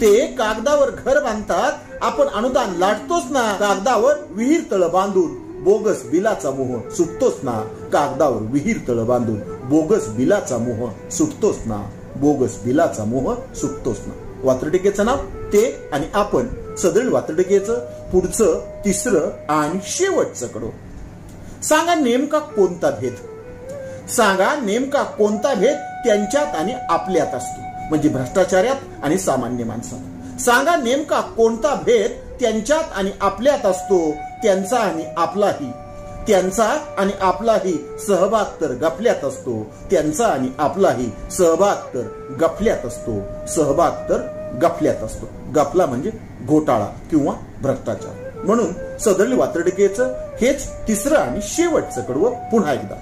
ते कागदावर घर बांधतात, आपण अनुदान लाटतोच ना. कागदावर विहीर तळ बांधून बोगस बिलाचा मोह सुटतोच ना. कागदावर विहीर तळ बांधून बोगस बिलाचा मोह सुटतोच ना. बोगस बिलाचा मोह सुटतोच ना. वात्रटिकेचं नाव ते आणि आपण. सदरील वात्रटिकेचं पुढचं, तिसरं आणि शेवटचं कडो. सांगा नेमका कोणता भेद. सांगा नेमका कोणता भेद त्यांच्यात आणि आपल्यात असतो, म्हणजे भ्रष्टाचार्यात आणि सामान्य माणसात. सांगा नेमका कोणता भेद त्यांच्यात आणि आपल्यात असतो. त्यांचा आणि आपलाही. त्यांचा आणि आपलाही सहभाग तर गफल्यात असतो. त्यांचा आणि आपलाही सहभाग तर गफल्यात असतो. सहभाग तर गफल्यात असतो. गफला म्हणजे घोटाळा किंवा भ्रष्टाचार. म्हणून सदरील वात्रटिकेचं हेच तिसरं आणि शेवटचं कडवं. पुन्हा एकदा.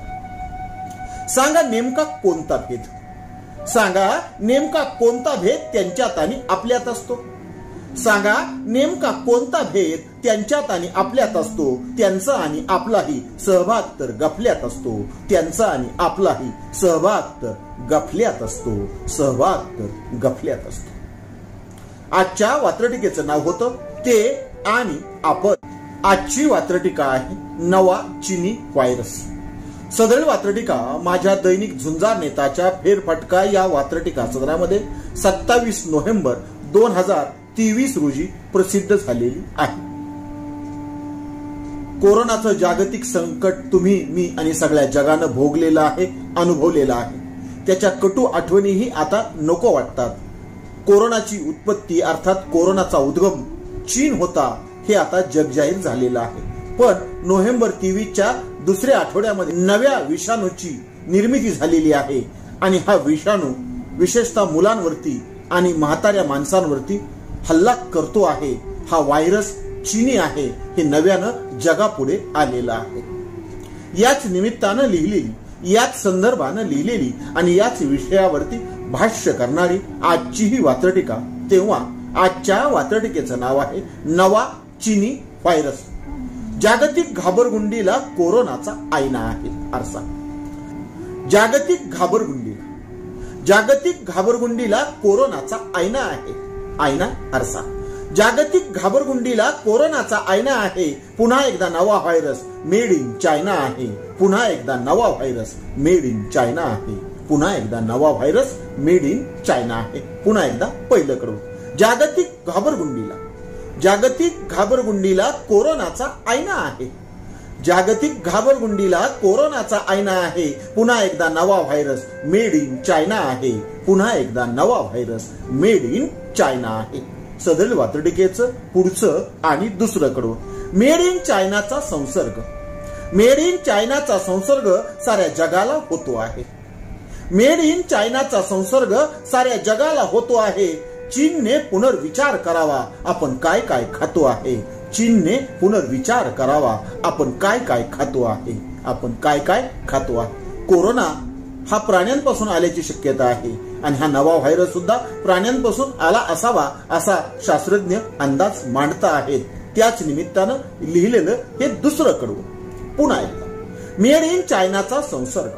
सांगा नेमका कोणता भेद. सांगा नेमका कोणता भेद त्यांच्यात आणि आपल्यात असतो. सांगा नेमका कोणता भेद त्यांच्यात आणि आपल्यात असतो. त्यांचा आणि आपलाही सहभाग तर गफल्यात असतो. त्यांचा आणि आपलाही सहभाग तर गफल्यात असतो. सहभाग तर गफल्यात असतो. आजच्या वात्रटिकेचं नाव होतं ते आणि आपण. आजची वात्रटिका आहे नवा चिनी व्हायरस. सदरील वात्रटिका माझ्या दैनिक झुंजार नेताच्या फेरफटका या वात्रटिका सदरामध्ये 27 नोव्हेंबर 2023 रोजी प्रसिद्ध झालेली आहे. कोरोनाचं जागतिक संकट तुम्ही, मी आणि सगळ्या जगानं भोगलेलं आहे, अनुभवलेलं आहे. त्याच्या कटू आठवणीही आता नको वाटतात. कोरोनाची उत्पत्ती अर्थात कोरोनाचा उद्गम चीन होता हे आता जगजाहीर झालेलं आहे. पण नोव्हेंबर 23च्या दुसऱ्या आठवड्यामध्ये नव्या विषाणूची निर्मिती झालेली आहे आणि हा विषाणू विशेषतः मुलांवरती आणि म्हाताऱ्या माणसांवरती हल्ला करतो आहे. हा व्हायरस चीनी आहे हे नव्यानं जगापुढे आलेलं आहे. याच निमित्तानं लिहिलेली, याच संदर्भानं लिहिलेली आणि याच विषयावरती भाष्य करणारी आजची ही वात्रटिका. तेव्हा आजच्या वात्रटिकेचं नाव आहे नवा चिनी व्हायरस. जागतिक घाबरगुंडीला कोरोनाचा आईना आहे आरसा. जागतिक घाबरगुंडीला कोरोनाचा आईना आहे. आईना आरसा. जागतिक घाबरगुंडीला कोरोनाचा आईना आहे. पुन्हा एकदा नवा व्हायरस मेड इन चायना आहे. पुन्हा एकदा नवा व्हायरस मेड इन चायना आहे. पुन्हा एकदा नवा व्हायरस मेड इन चायना आहे. पुन्हा एकदा पहिलं करू. जागतिक घाबरगुंडीला कोरोनाचा आईना आहे. जागतिक घाबरगुंडीला कोरोनाचा आईना आहे. पुन्हा एकदा नवा व्हायरस मेड इन चायना आहे. पुन्हा एकदा नवा व्हायरस मेड इन चायना आहे. सदरील वात्रटिकेचं पुढचं आणि दुसरं कडवं. मेड इन चायनाचा संसर्ग. मेड इन चायनाचा संसर्ग साऱ्या जगाला होतो आहे. मेड इन चायनाचा संसर्ग साऱ्या जगाला होतो आहे. चीनने पुनर्विचार करावा आपण काय काय खातो आहे. चीनने पुनर्विचार करावा आपण काय काय खातो आहे. आपण काय काय खातो आहे. कोरोना हा प्राण्यांपासून आल्याची शक्यता आहे आणि हा नवा व्हायरस सुद्धा प्राण्यांपासून आला असावा असा शास्त्रज्ञ अंदाज मांडता आहेत. त्याच निमित्तानं लिहिलेलं हे दुसरं कडवं. पुन्हा एकदा मेड इन चायनाचा संसर्ग.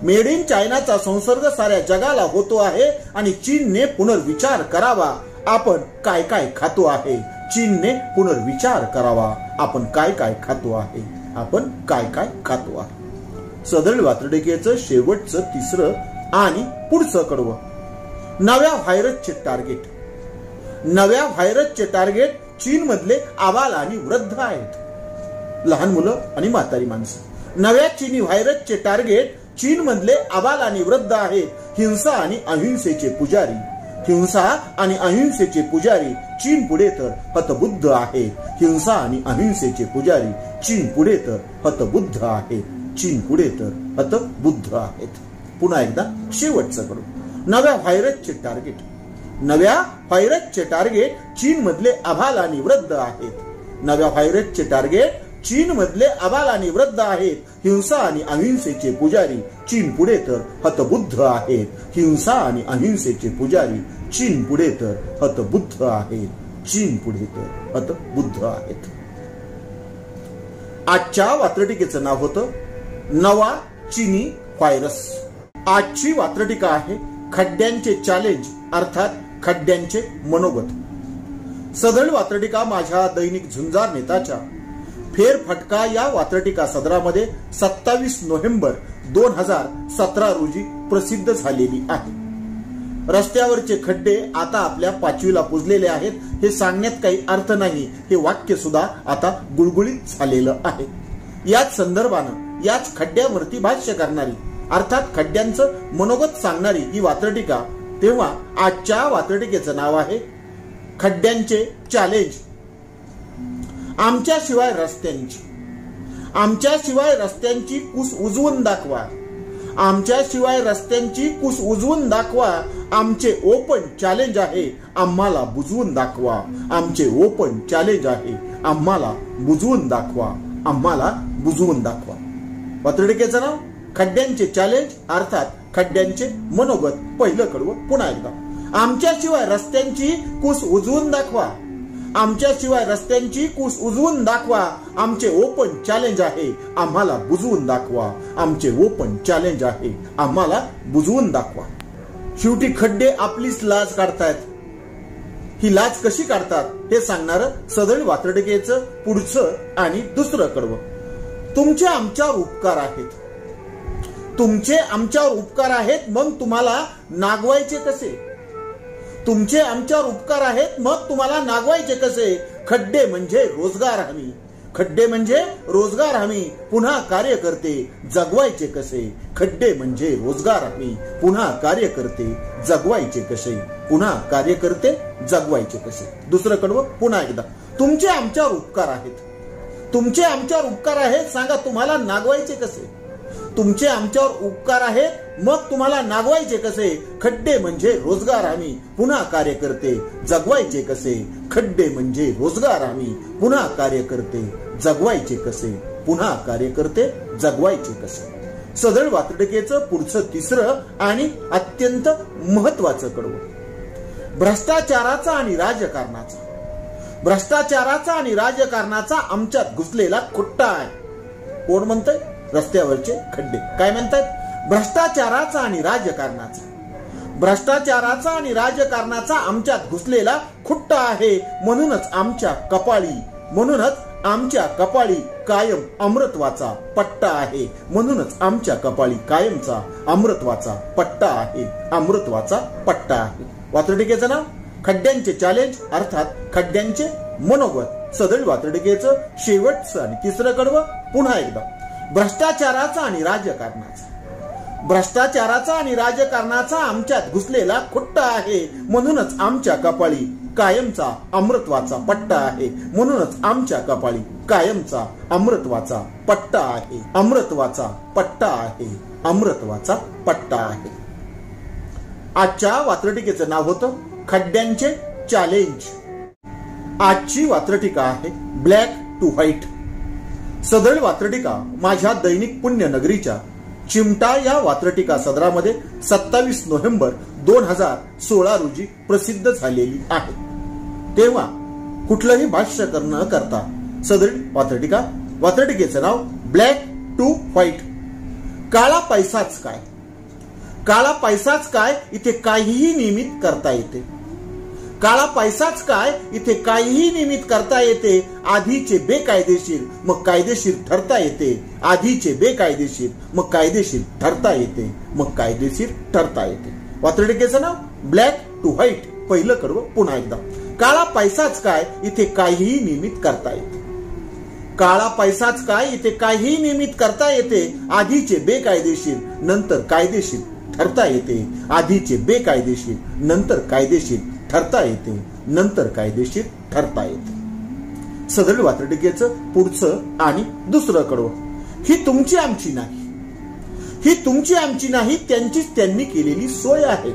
मेड इन चायनाचा संसर्ग साऱ्या जगाला होतो आहे आणि चीनने पुनर्विचार करावा आपण काय काय खातो आहे. चीनने पुनर्विचार करावा आपण काय काय खातो आहे. आपण काय काय खातो आहे. सदरील वात्रटिकेचं शेवटचं तिसरं आणि पुढचं कडवं. नव्या व्हायरसचे टार्गेट. नव्या व्हायरसचे टार्गेट चीन मधले आबाल आणि वृद्ध आहेत. लहान मुलं आणि म्हातारी माणसं. नव्या चीनी व्हायरसचे टार्गेट चीन मधले आबाल आणि वृद्ध आहेत. हिंसा आणि अहिंसेचे पुजारी. हिंसा आणि अहिंसेचे पुजारी चीन पुढे तर हतबुद्ध आहेत. हिंसा आणि अहिंसेचे पुजारी चीन पुढे तर हतबुद्ध आहेत. चीन पुढे तर हतबुद्ध आहेत. पुन्हा एकदा शेवटचं करू. नव्या व्हायरसचे टार्गेट. नव्या व्हायरसचे टार्गेट चीन मधले आबाल आणि वृद्ध आहेत. नव्या व्हायरसचे टार्गेट चीन मधले आबाल आणि वृद्ध आहेत. हिंसा आणि अहिंसेचे पुजारी चीन पुढे तर हतबुद्ध आहेत. हिंसा आणि अहिंसेचे पुजारी चीन पुढे तर हतबुद्ध आहेत. चीन पुढे तर हतबुद्ध आहेत. आजच्या वात्रटिकेचं नाव होतं नवा चीनी व्हायरस. आजची वात्रटिका आहे खड्ड्यांचे चॅलेंज अर्थात खड्ड्यांचे मनोगत. सदरील वात्रटिका माझ्या दैनिक झुंजार नेताच्या फेरफटका या वात्रटिका सदरामध्ये 27 नोव्हेंबर 2017 रोजी प्रसिद्ध झालेली आहे. रस्त्यावरचे खड्डे आता आपल्या 5वीला पुजलेले आहेत हे सांगण्यात काही अर्थ नाही. हे वाक्य सुद्धा आता गुळगुळीत झालेलं आहे. याच संदर्भानं याच खड्ड्यावरती भाष्य करणारी अर्थात खड्ड्यांचं मनोगत सांगणारी ही वात्रटिका. तेव्हा आजच्या वात्रटिकेचं नाव आहे खड्ड्यांचे चॅलेंज. आमच्याशिवाय रस्त्यांची. आमच्याशिवाय रस्त्यांची कुस उजवून दाखवा. आमच्याशिवाय रस्त्यांची कुस उजवून दाखवा. आमचे ओपन चॅलेंज आहे आम्हाला बुजवून दाखवा. आमचे ओपन चॅलेंज आहे आम्हाला बुजवून दाखवा. आम्हाला बुजवून दाखवा. वात्रटिकेचं नाव खड्ड्यांचे चॅलेंज अर्थात खड्ड्यांचे मनोगत. पहिलं कडवं पुन्हा एकदा. आमच्याशिवाय रस्त्यांची कुस उजवून दाखवा. आमच्याशिवाय रस्त्यांची कुस उजवून दाखवा. आमचे ओपन चॅलेंज आहे आम्हाला बुजवून दाखवा. आमचे ओपन चॅलेंज आहे आम्हाला बुजवून दाखवा. शेवटी खड्डे आपलीच लाज काढतायत. ही लाज कशी काढतात हे सांगणारं सदरील वात्रटिकेचं पुढचं आणि दुसरं कडवं. तुमचे आमच्यावर उपकार आहेत. तुमचे आमच्यावर उपकार आहेत मग तुम्हाला नागवायचे कसे. तुमचे आमच्यावर उपकार आहेत मग तुम्हाला नागवायचे कसे. खड्डे म्हणजे रोजगार हमी. खड्डे म्हणजे रोजगार हमी. पुन्हा कार्यकर्ते जगवायचे कसे. खड्डे म्हणजे रोजगार हमी. पुन्हा कार्यकर्ते जगवायचे कसे. पुन्हा कार्यकर्ते जगवायचे कसे. दुसरं कडवं पुन्हा एकदा. तुमचे आमच्यावर उपकार आहेत. तुमचे आमच्यावर उपकार आहेत सांगा तुम्हाला नागवायचे कसे. तुमचे आमच्यावर उपकार आहेत मग तुम्हाला नागवायचे कसे. खड्डे म्हणजे रोजगार हमी. पुन्हा कार्यकर्ते जगवायचे कसे. खड्डे म्हणजे रोजगार हमी. पुन्हा कार्यकर्ते जगवायचे कसे. पुन्हा कार्यकर्ते जगवायचे कसे. सदरील वात्रटिकेचं पुढचं तिसरं आणि अत्यंत महत्वाचं कडवं. भ्रष्टाचाराचा आणि राजकारणाचा. भ्रष्टाचाराचा आणि राजकारणाचा आमच्यात घुसलेला खुट्टा आहे. कोण म्हणतंय. रस्त्यावरचे खड्डे. काय म्हणतात. भ्रष्टाचाराचा आणि राजकारणाचा. भ्रष्टाचाराचा आणि राजकारणाचा आमच्यात घुसलेला खुट्टा आहे. म्हणूनच आमच्या कपाळी कायम अमृतत्वाचा पट्टा आहे. म्हणूनच आमच्या कपाळी कायमचा अमृतत्वाचा पट्टा आहे. अमृतत्वाचा पट्टा आहे. वात्रटिकेचं नाव खड्ड्यांचे चॅलेंज अर्थात खड्ड्यांचे मनोगत. सदरील वात्रटिकेचं शेवटचं आणि तिसरं कडवं पुन्हा एकदा. भ्रष्टाचाराचा आणि राजकारणाचा. भ्रष्टाचाराचा आणि राजकारणाचा आमच्यात घुसलेला खुट्टा आहे. म्हणूनच आमच्या कपाळी कायमचा अमृतत्वाचा पट्टा आहे. म्हणूनच आमच्या कपाळी कायमचा अमृतत्वाचा पट्टा आहे. अमृतत्वाचा पट्टा आहे. अमृतत्वाचा पट्टा आहे. आजच्या वात्रटिकेचं नाव होतं खड्ड्यांचे चॅलेंज. आजची वात्रटिका आहे ब्लॅक टू व्हाईट. सदळ वात्रटिका माझ्या दैनिक पुण्यनगरीच्या चिमटा या वात्रटिका सदरामध्ये 27 नोव्हेंबर 2016 रोजी प्रसिद्ध झालेली आहे. तेव्हा कुठलंही भाष्य न करता सदळ वात्रटिकेचं नाव ब्लॅक टू व्हाईट. काळा पैसाच काय, काळा पैसाच काय इथे काहीही नियमित करता येते. काळा पैसाच काय इथे काहीही नियमित करता येते. आधीचे बेकायदेशीर मग कायदेशीर ठरता येते. आधीचे बेकायदेशीर मग कायदेशीर ठरता येते. मग कायदेशीर ठरता येते. वात्रटिकेचं नाव ब्लॅक टू व्हाईट. पहिलं कडवं पुन्हा एकदा. काळा पैसाच काय इथे काहीही नियमित करता येते. काळा पैसाच काय इथे काहीही नियमित करता येते. आधीचे बेकायदेशीर नंतर कायदेशीर ठरता येते. आधीचे बेकायदेशीर नंतर कायदेशीर ठरता येते. नंतर कायदेशीर ठरता येते. सदळ वात्रटिकेचं पुढचं आणि दुसरं कडवं. ही तुमची आमची नाही, ही तुमची आमची नाही, त्यांचीच त्यांनी केलेली सोय आहे.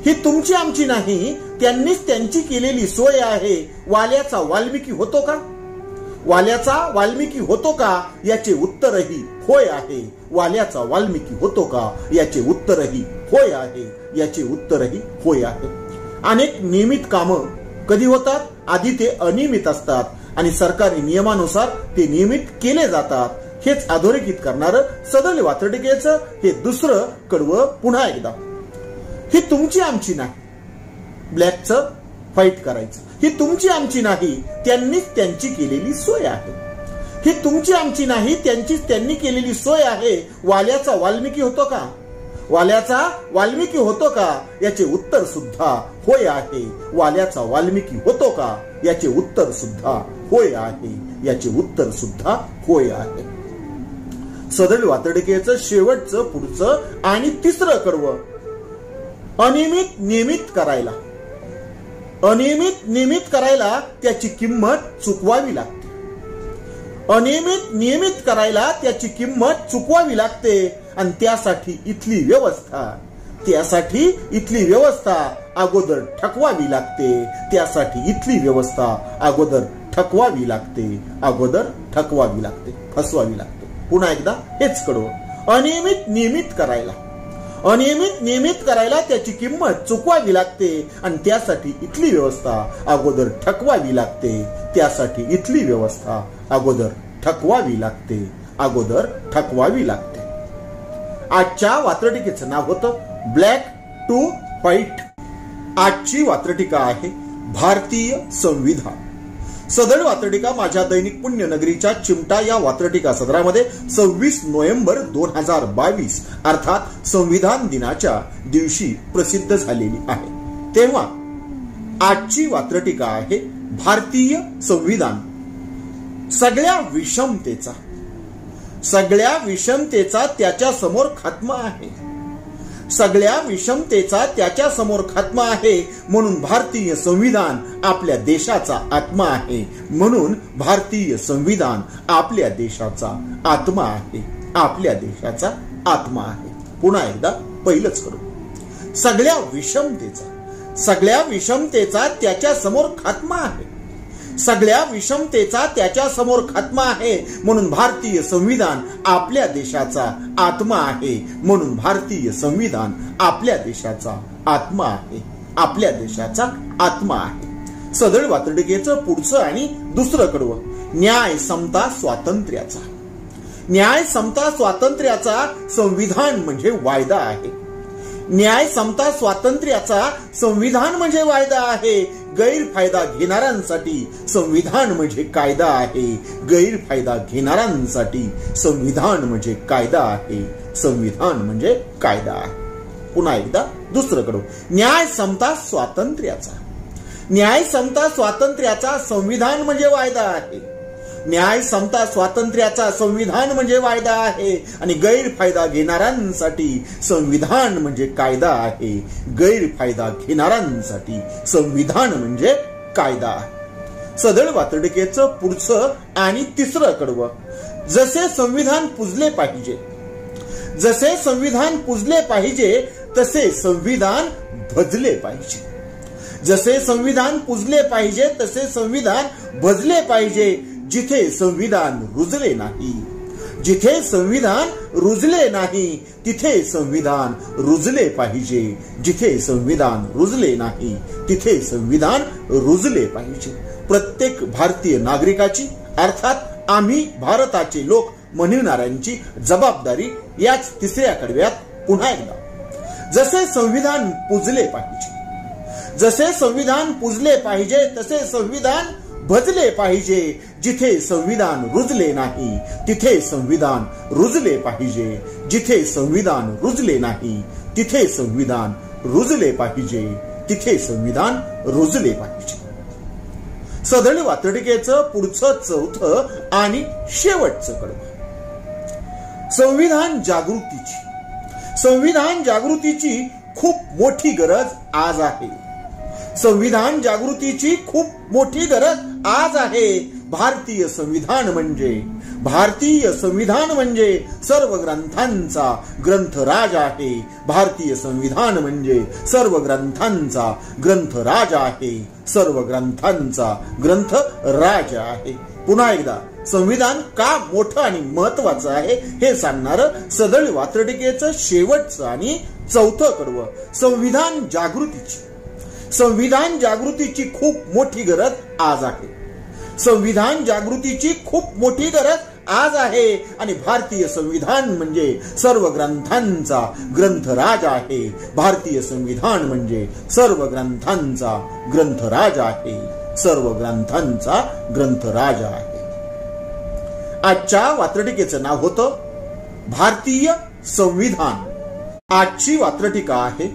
ही तुमची आमची नाही, त्यांनीच त्यांची केलेली सोय आहे. वाल्याचा वाल्मिकी होतो का, वाल्याचा वाल्मिकी होतो का याचे उत्तरही होय आहे. वाल्याचा वाल्मिकी होतो का याचे उत्तरही होय आहे. याचे उत्तरही होय आहे. अनेक नियमित कामं कधी होतात, आधी ते अनियमित असतात आणि सरकारी नियमानुसार ते नियमित केले जातात. हेच अधोरेखित करणारं सदळ वात्रटिकेचं हे दुसरं कडवं पुन्हा एकदा. ही तुमची आमची नाही, ब्लॅकचं फाईट करायचं. ही तुमची आमची नाही, त्यांनीच त्यांची केलेली सोय आहे. ही तुमची आमची नाही, त्यांचीच त्यांनी केलेली सोय आहे. वाल्याचा वाल्मिकी होतो का, वाल्याचा वाल्मिकी होतो का याचे उत्तर सुद्धा होय आहे. वाल्याचा वाल्मिकी होतो का याचे उत्तर सुद्धा होय आहे. याचे उत्तर सुद्धा होय आहे. सदळ वात्रटिकेचं शेवटचं पुढचं आणि तिसरं कडवं. अनियमित नियमित करायला, अनियमित नियमित करायला त्याची किंमत चुकवावी लागते. अनियमित नियमित करायला त्याची किंमत चुकवावी लागते. आणि त्यासाठी इथली व्यवस्था, त्यासाठी इथली व्यवस्था अगोदर ठकवावी लागते. त्यासाठी इथली व्यवस्था अगोदर ठकवावी लागते. अगोदर ठकवावी लागते, फसवावी लागते. पुन्हा एकदा हेच कडवं. अनियमित नियमित करायला, अनियमित नियमित करायला त्याची किंमत चुकवावी लागते. आणि त्यासाठी इथली व्यवस्था अगोदर ठकवावी लागते. त्यासाठी इथली व्यवस्था अगोदर ठकवावी लागते. अगोदर ठकवावी लागते. आजच्या वात्रटिकेचं नाव होतं ब्लॅक टू व्हाईट. आजची वात्रटिका आहे भारतीय संविधान. सदळ वात्रटिका माझ्या दैनिक पुण्यनगरीच्या चिमटा या वात्रटिका सदरामध्ये 26 नोव्हेंबर 2022 अर्थात संविधान दिनाच्या दिवशी प्रसिद्ध झालेली आहे. तेव्हा आजची वात्रटिका आहे भारतीय संविधान. सगळ्या विषमतेचा, सगळ्या विषमतेचा त्याच्या समोर खात्मा आहे. सगळ्या विषमतेचा त्याच्या समोर खात्मा आहे. म्हणून भारतीय संविधान आपल्या देशाचा आत्मा आहे. म्हणून भारतीय संविधान आपल्या देशाचा आत्मा आहे. आपल्या देशाचा आत्मा आहे. पुन्हा एकदा पहिलंच करू. सगळ्या विषमतेचा, सगळ्या विषमतेचा त्याच्या समोर खात्मा आहे. सगळ्या विषमतेचा त्याच्या समोर खात्मा आहे. म्हणून भारतीय संविधान आपल्या देशाचा आत्मा आहे. म्हणून भारतीय संविधान आपल्या देशाचा आत्मा आहे. आपल्या देशाचा आत्मा आहे. सदळ वात्रटिकेचं पुढचं आणि दुसरं कडवं. न्याय समता स्वातंत्र्याचा. न्याय समता स्वातंत्र्याचा संविधान म्हणजे वायदा आहे. न्याय समता स्वातंत्र्याचा संविधान म्हणजे वायदा आहे. गैरफायदा घेणाऱ्यांसाठी संविधान म्हणजे कायदा आहे. गैरफायदा घेणाऱ्यांसाठी संविधान म्हणजे कायदा आहे. संविधान म्हणजे कायदा आहे. पुन्हा एकदा दुसरं कडवं. न्याय समता स्वातंत्र्याचा, न्याय समता स्वातंत्र्याचा संविधान म्हणजे वायदा आहे. न्याय, समता, स्वातंत्र्याचा संविधान म्हणजे वायदा आहे आणि गैरफायदा घेणाऱ्यांसाठी संविधान म्हणजे कायदा आहे. गैरफायदा घेणाऱ्यांसाठी संविधान म्हणजे कायदा आहे. सदळ वातडिकेचं पुढचं आणि तिसरं कडवं. जसे संविधान पूजले पाहिजे, जसे संविधान पूजले पाहिजे तसे संविधान भजले पाहिजे. जसे संविधान पूजले पाहिजे तसे संविधान भजले पाहिजे. जिथे संविधान रुजले नाही, जिथे संविधान रुजले नाही तिथे संविधान रुजले पाहिजे. जिथे संविधान रुजले नाही तिथे संविधान रुजले पाहिजे. प्रत्येक भारतीय नागरिकाची, अर्थात आम्ही भारताचे लोक म्हणणाऱ्यांची जबाबदारी याच तिसऱ्या कडव्यात पुन्हा एकदा. जसे संविधान पूजले पाहिजे, जसे संविधान पूजले पाहिजे तसे संविधान भजले पाहिजे. जिथे संविधान रुजले नाही तिथे संविधान रुजले पाहिजे. जिथे संविधान रुजले नाही तिथे संविधान रुजले पाहिजे. तिथे संविधान रुजले पाहिजे. सदळ वातडिकेचं पुढचं चौथं आणि शेवटचं कडवं. संविधान जागृतीची, संविधान जागृतीची खूप मोठी गरज आज आहे. संविधान जागृतीची खूप मोठी गरज आज आहे. भारतीय संविधान म्हणजे, भारतीय संविधान म्हणजे सर्व ग्रंथांचा ग्रंथराज आहे. भारतीय संविधान म्हणजे सर्व ग्रंथांचा ग्रंथराज आहे. सर्व ग्रंथांचा ग्रंथराज आहे. पुन्हा एकदा संविधान का मोठं आणि महत्वाचं आहे हे सांगणारं सदळ वातडिकेचं शेवटचं आणि चौथं कडवं. संविधान जागृतीची, संविधान जागृतीची खूप मोठी गरज आज आहे. संविधान जागृतीची खूप मोठी गरज आज आहे आणि भारतीय संविधान म्हणजे सर्व ग्रंथांचा ग्रंथराज आहे. भारतीय संविधान म्हणजे सर्व ग्रंथांचा ग्रंथराज आहे. सर्व ग्रंथांचा ग्रंथराज आहे. आजच्या वात्रटिकेचं नाव होतं भारतीय संविधान. आजची वात्रटिका आहे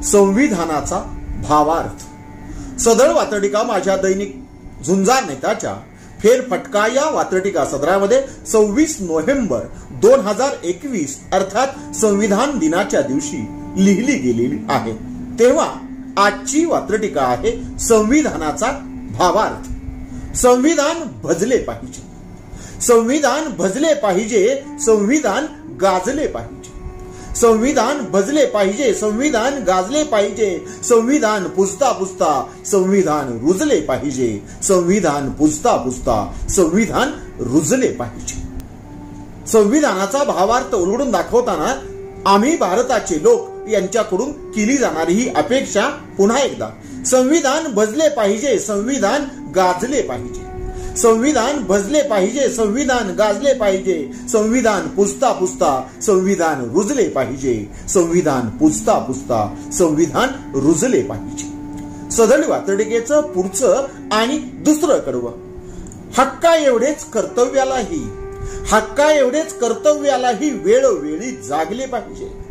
संविधानाचा भावार्थ. सदळ वात्रटिका माझ्या दैनिक झुंजार नेत्याच्या फेरफटका या वात्रटिका सदरामध्ये 26 नोव्हेंबर 2021 अर्थात संविधान दिनाच्या दिवशी लिहिली गेलेली आहे. तेव्हा आजची वात्रटिका आहे संविधानाचा भावार्थ. संविधान भजले पाहिजे, संविधान भजले पाहिजे, संविधान गाजले पाहिजे. संविधान भजले पाहिजे, संविधान गाजले पाहिजे. संविधान पुजता पुजता संविधान रुजले पाहिजे. संविधान पुजता पुजता संविधान रुजले पाहिजे. संविधानाचा भावार्थ उलगडून दाखवताना आम्ही भारताचे लोक यांच्याकडून केली जाणारी ही अपेक्षा पुन्हा एकदा. संविधान भजले पाहिजे, संविधान गाजले पाहिजे. संविधान भजले पाहिजे, संविधान गाजले पाहिजे. संविधान पुजता पुजता संविधान रुजले पाहिजे. संविधान पुजता पुजता संविधान रुजले पाहिजे. सदळ वातडिकेचं पुढचं आणि दुसरं कडवं. हक्का एवढेच कर्तव्यालाही, हक्का एवढेच कर्तव्यालाही वेळोवेळी जागले पाहिजे.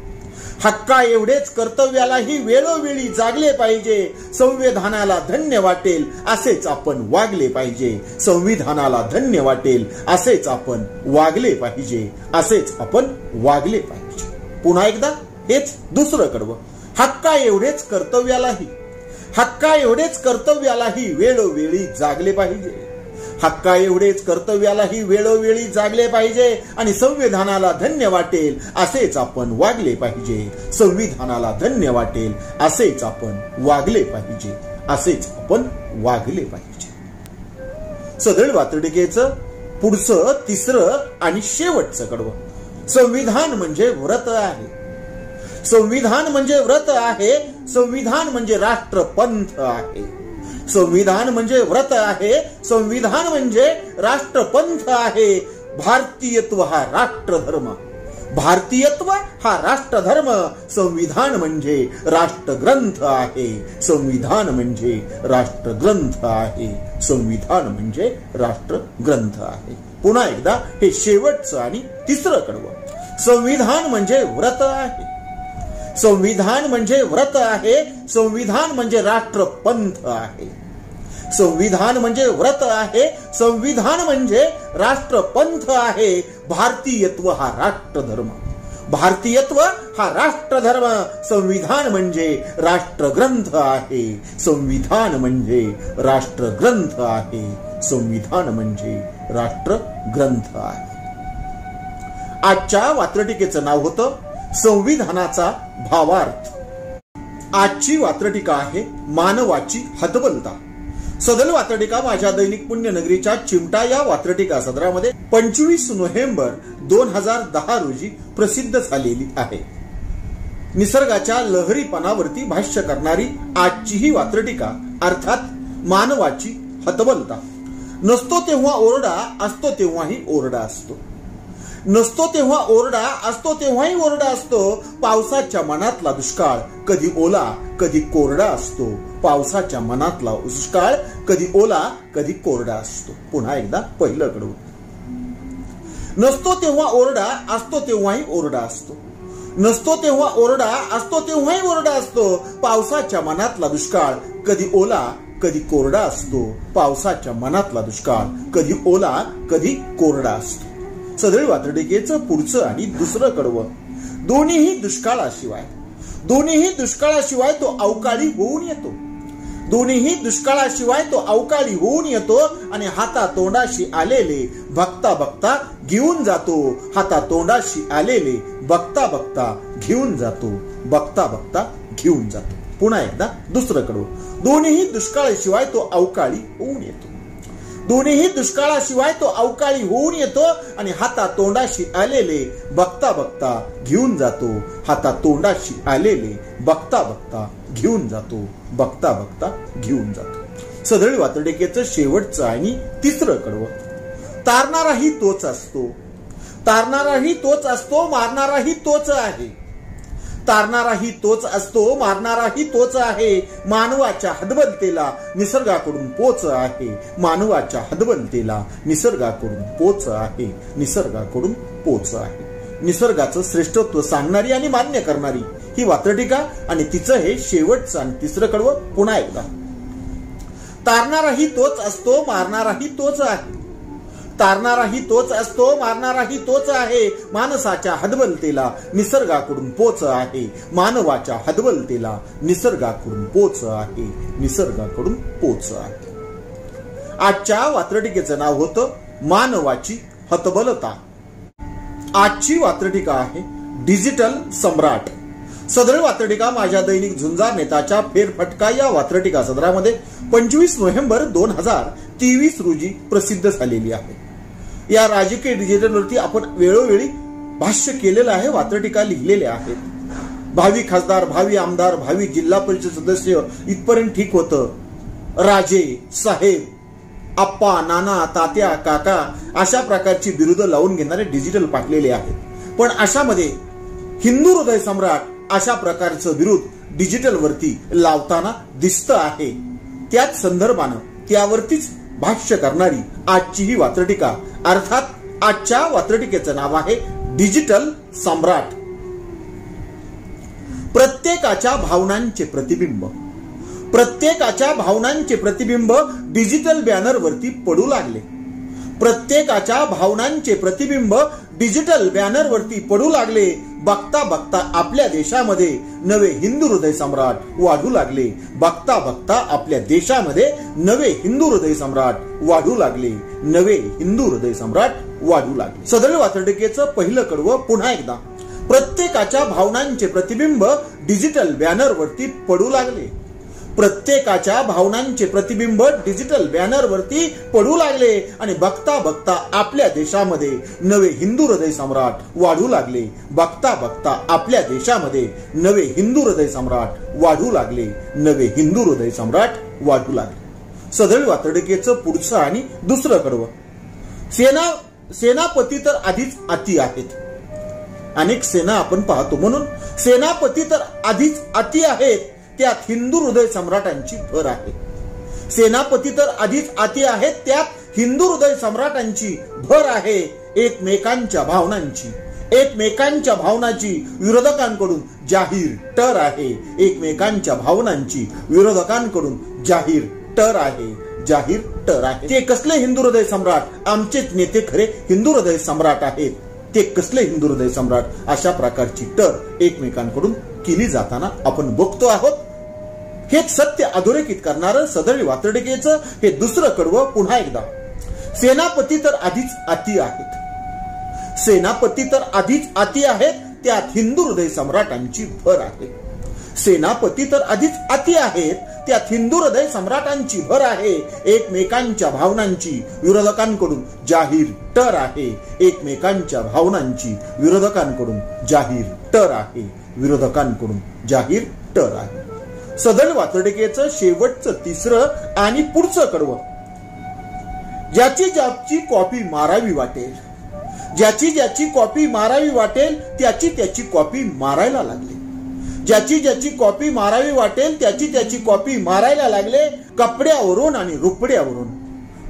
हक्का एवढेच कर्तव्यालाही वेळोवेळी जागले पाहिजे. संविधानाला धन्य वाटेल असेच आपण वागले पाहिजे. संविधानाला धन्य वाटेल असेच आपण वागले पाहिजे. असेच आपण वागले पाहिजे. पुन्हा एकदा हेच दुसरं कडवं. हक्का एवढेच कर्तव्यालाही, हक्का एवढेच कर्तव्यालाही वेळोवेळी जागले पाहिजे. हक्का एवढेच कर्तव्यालाही वेळोवेळी जागले पाहिजे आणि संविधानाला धन्य वाटेल असेच आपण वागले पाहिजे. संविधानाला धन्य वाटेल असेच आपण वागले पाहिजे. असेच आपण वागले पाहिजे. सदळ वातडिकेचं पुढचं तिसरं आणि शेवटचं कडवं. संविधान म्हणजे व्रत आहे. संविधान म्हणजे व्रत आहे. संविधान म्हणजे राष्ट्रपंथ आहे. संविधान म्हणजे व्रत आहे. संविधान म्हणजे राष्ट्रपंथ आहे. भारतीयत्व हा राष्ट्रधर्म, भारतीयत्व हा राष्ट्रधर्म. संविधान म्हणजे राष्ट्रग्रंथ आहे. संविधान म्हणजे राष्ट्रग्रंथ आहे. संविधान म्हणजे राष्ट्रग्रंथ आहे. पुन्हा एकदा हे शेवटचं आणि तिसरं कडवं. संविधान म्हणजे व्रत आहे. संविधान म्हणजे व्रत आहे. संविधान म्हणजे राष्ट्रपंथ आहे. संविधान म्हणजे व्रत आहे, संविधान म्हणजे राष्ट्रपंथ आहे. भारतीयत्व हा राष्ट्रधर्म, भारतीयत्व हा राष्ट्रधर्म. संविधान म्हणजे राष्ट्रग्रंथ आहे, संविधान म्हणजे राष्ट्रग्रंथ आहे, संविधान म्हणजे राष्ट्रग्रंथ आहे. आजच्या वात्रटिकेचं नाव होतं संविधानाचा भावार्थ. आजची वात्रटिका आहे मानवाची हतबलता. सदर वात्रटिका माझ्या दैनिक पुण्यनगरीच्या चिमटा या वात्रटिका सदरामध्ये 25 नोव्हेंबर 2010 रोजी प्रसिद्ध झालेली आहे. निसर्गाच्या लहरीपणावरती भाष्य करणारी आजची ही वात्रटिका अर्थात मानवाची हतबलता. नसतो तेव्हा ओरडा, असतो तेव्हाही ओरडा असतो. नसतो तेव्हा ओरडा, असतो तेव्हाही ओरडा असतो. पावसाच्या मनातला दुष्काळ कधी ओला कधी कोरडा असतो. पावसाच्या मनातला दुष्काळ कधी ओला कधी कोरडा असतो. पुन्हा एकदा पहिलं कडवं. नसतो तेव्हा ओरडा, असतो तेव्हाही ओरडा असतो. नसतो तेव्हा ओरडा, असतो तेव्हाही ओरडा असतो. पावसाच्या मनातला दुष्काळ कधी ओला कधी कोरडा असतो. पावसाच्या मनातला दुष्काळ कधी ओला कधी कोरडा असतो. सदर वात्रटिकेचं पुढचं आणि दुसरं कडवं. दोन्हीही दुष्काळाशिवाय, दोन्हीही दुष्काळाशिवाय तो अवकाळी होऊन येतो. दोन्हीही दुष्काळाशिवाय तो अवकाळी होऊन येतो आणि हातातोंडाशी आलेले बघता बघता घेऊन जातो. हातातोंडाशी आलेले बघता बघता घेऊन जातो. बघता बघता घेऊन जातो. पुन्हा एकदा दुसरं कडवं. दोन्हीही दुष्काळाशिवाय तो अवकाळी होऊन येतो. दोन्हीही दुष्काळाशिवाय तो अवकाळी होऊन येतो आणि हातातोंडाशी आलेले बघता बघता घेऊन जातो. हातातोंडाशी आलेले बघता बघता घेऊन जातो. बघता बघता घेऊन जातो. सदर वात्रटिकेचं शेवटचं आणि तिसरं कडवं. तारणाराही तोच असतो, तारणाराही तोच असतो, मारणाराही तोच आहे. तारणाराही तोच असतो, मारणाराही तोच आहे. मानवाच्या हतबलतेला निसर्गाकडून पोच आहे. मानवाच्या हतबलतेला निसर्गाकडून पोच आहे. निसर्गाकडून पोच आहे. निसर्गाचं श्रेष्ठत्व सांगणारी आणि मान्य करणारी ही वात्रटिका आणि तिचं हे शेवटचं आणि तिसरं कडवं. पुन्हा एकदा. तारणाराही तोच असतो, मारणाराही तोच आहे. तारणाराही तोच असतो, मारणाराही तोच आहे. माणसाच्या हतबलतेला निसर्गाकडून पोच आहे. मानवाच्या हतबलतेला निसर्गाकडून पोच आहे. निसर्गाकडून पोच आहे. आजच्या वात्रटिकेचं नाव होतं मानवाची हतबलता. आजची वात्रटिका आहे डिजिटल सम्राट. सदर वात्रटिका माझ्या दैनिक झुंजार नेताच्या फेरफटका या वात्रटिका सदरामध्ये 25 नोव्हेंबर 2023 रोजी प्रसिद्ध झालेली आहे. या राजकीय डिजिटलवरती आपण वेळोवेळी भाष्य केलेलं आहे, वात्रटिका लिहिलेल्या आहेत. भावी खासदार, भावी आमदार, भावी जिल्हा परिषद सदस्य इथपर्यंत ठीक होतं. राजे, साहेब, आप्पा, नाना, तात्या, काका अशा प्रकारची बिरुदं लावून घेणारे डिजिटल पाठलेले आहेत. पण अशामध्ये हिंदू हृदय सम्राट अशा प्रकारचं बिरुद डिजिटल वरती लावताना दिसतं आहे. त्याच संदर्भानं त्यावरतीच भाष्य करणारी आजची ही वात्रटिका अर्थात आजच्या वात्रटिकेचं नाव आहे डिजिटल सम्राट. प्रत्येकाच्या भावनांचे प्रतिबिंब, प्रत्येकाच्या भावनांचे प्रतिबिंब डिजिटल बॅनर वरती पडू लागले. प्रत्येकाच्या भावनांचे प्रतिबिंब डिजिटल बॅनर वरती पडू लागले. बघता बघता आपल्या देशामध्ये नवे हिंदू हृदय सम्राट वाढू लागले. बघता बघता आपल्या देशामध्ये नवे हिंदू हृदय सम्राट वाढू लागले. नवे हिंदू हृदय सम्राट वाढू लागले. सदर वात्रटिकेचं पहिलं कडवं पुन्हा एकदा. प्रत्येकाच्या भावनांचे प्रतिबिंब डिजिटल बॅनर वरती पडू लागले. प्रत्येकाच्या भावनांचे प्रतिबिंब डिजिटल बॅनर वरती पडू लागले आणि बघता बघता आपल्या देशामध्ये नवे हिंदू हृदय सम्राट वाढू लागले. बघता बघता आपल्या देशामध्ये नवे हिंदू हृदय सम्राट वाढू लागले. नवे हिंदू हृदय सम्राट वाढू लागले. सदर वात्रटिकेचं पुढचं आणि दुसरं कडवं. सेनापती तर आधीच अति आहेत. अनेक सेना आपण पाहतो म्हणून सेनापती तर आधीच अति आहेत. त्यात हिंदू हृदय सम्राटांची भर आहे. सेनापती तर आधीच अति आहेत. त्यात हिंदू हृदय सम्राटांची भर आहे. एकमेकांच्या भावनांची विरोधकांकडून जाहीर टर आहे. एकमेकांच्या भावनांची विरोधकांकडून जाहीर टर आहे. जाहीर टर आहे. ते कसले हिंदू हृदय सम्राट? आमचेच नेते खरे हिंदू हृदय सम्राट आहेत. ते कसले हिंदू हृदय सम्राट? अशा प्रकारची टर एकमेकांकडून केली जाताना आपण बघतो आहोत. हेच सत्य अधोरेखित करणारं सदळ वातर्डिकेचं हे दुसरं कडवं पुन्हा एकदा. सेनापती तर आधीच अति आहेत. सेनापती तर आधीच अति आहेत, त्यात हिंदू हृदय सम्राटांची भर आहे. सेनापती तर आधीच अति आहेत, त्यात हिंदू हृदय सम्राटांची भर आहे. एकमेकांच्या भावनांची विरोधकांकडून जाहीर टर आहे. एकमेकांच्या भावनांची विरोधकांकडून जाहीर टर आहे. विरोधकांकडून जाहीर टर आहे. सदळ वातर्डिकेचं शेवटचं तिसरं आणि पुढचं कडवं. ज्याची ज्याची कॉपी मारावी वाटेल, ज्याची ज्याची कॉपी मारावी वाटेल, त्याची त्याची कॉपी मारायला लागले. ज्याची ज्याची कॉपी मारावी वाटेल, त्याची त्याची कॉपी मारायला लागले. कपड्यावरून आणि रुपड्यावरून,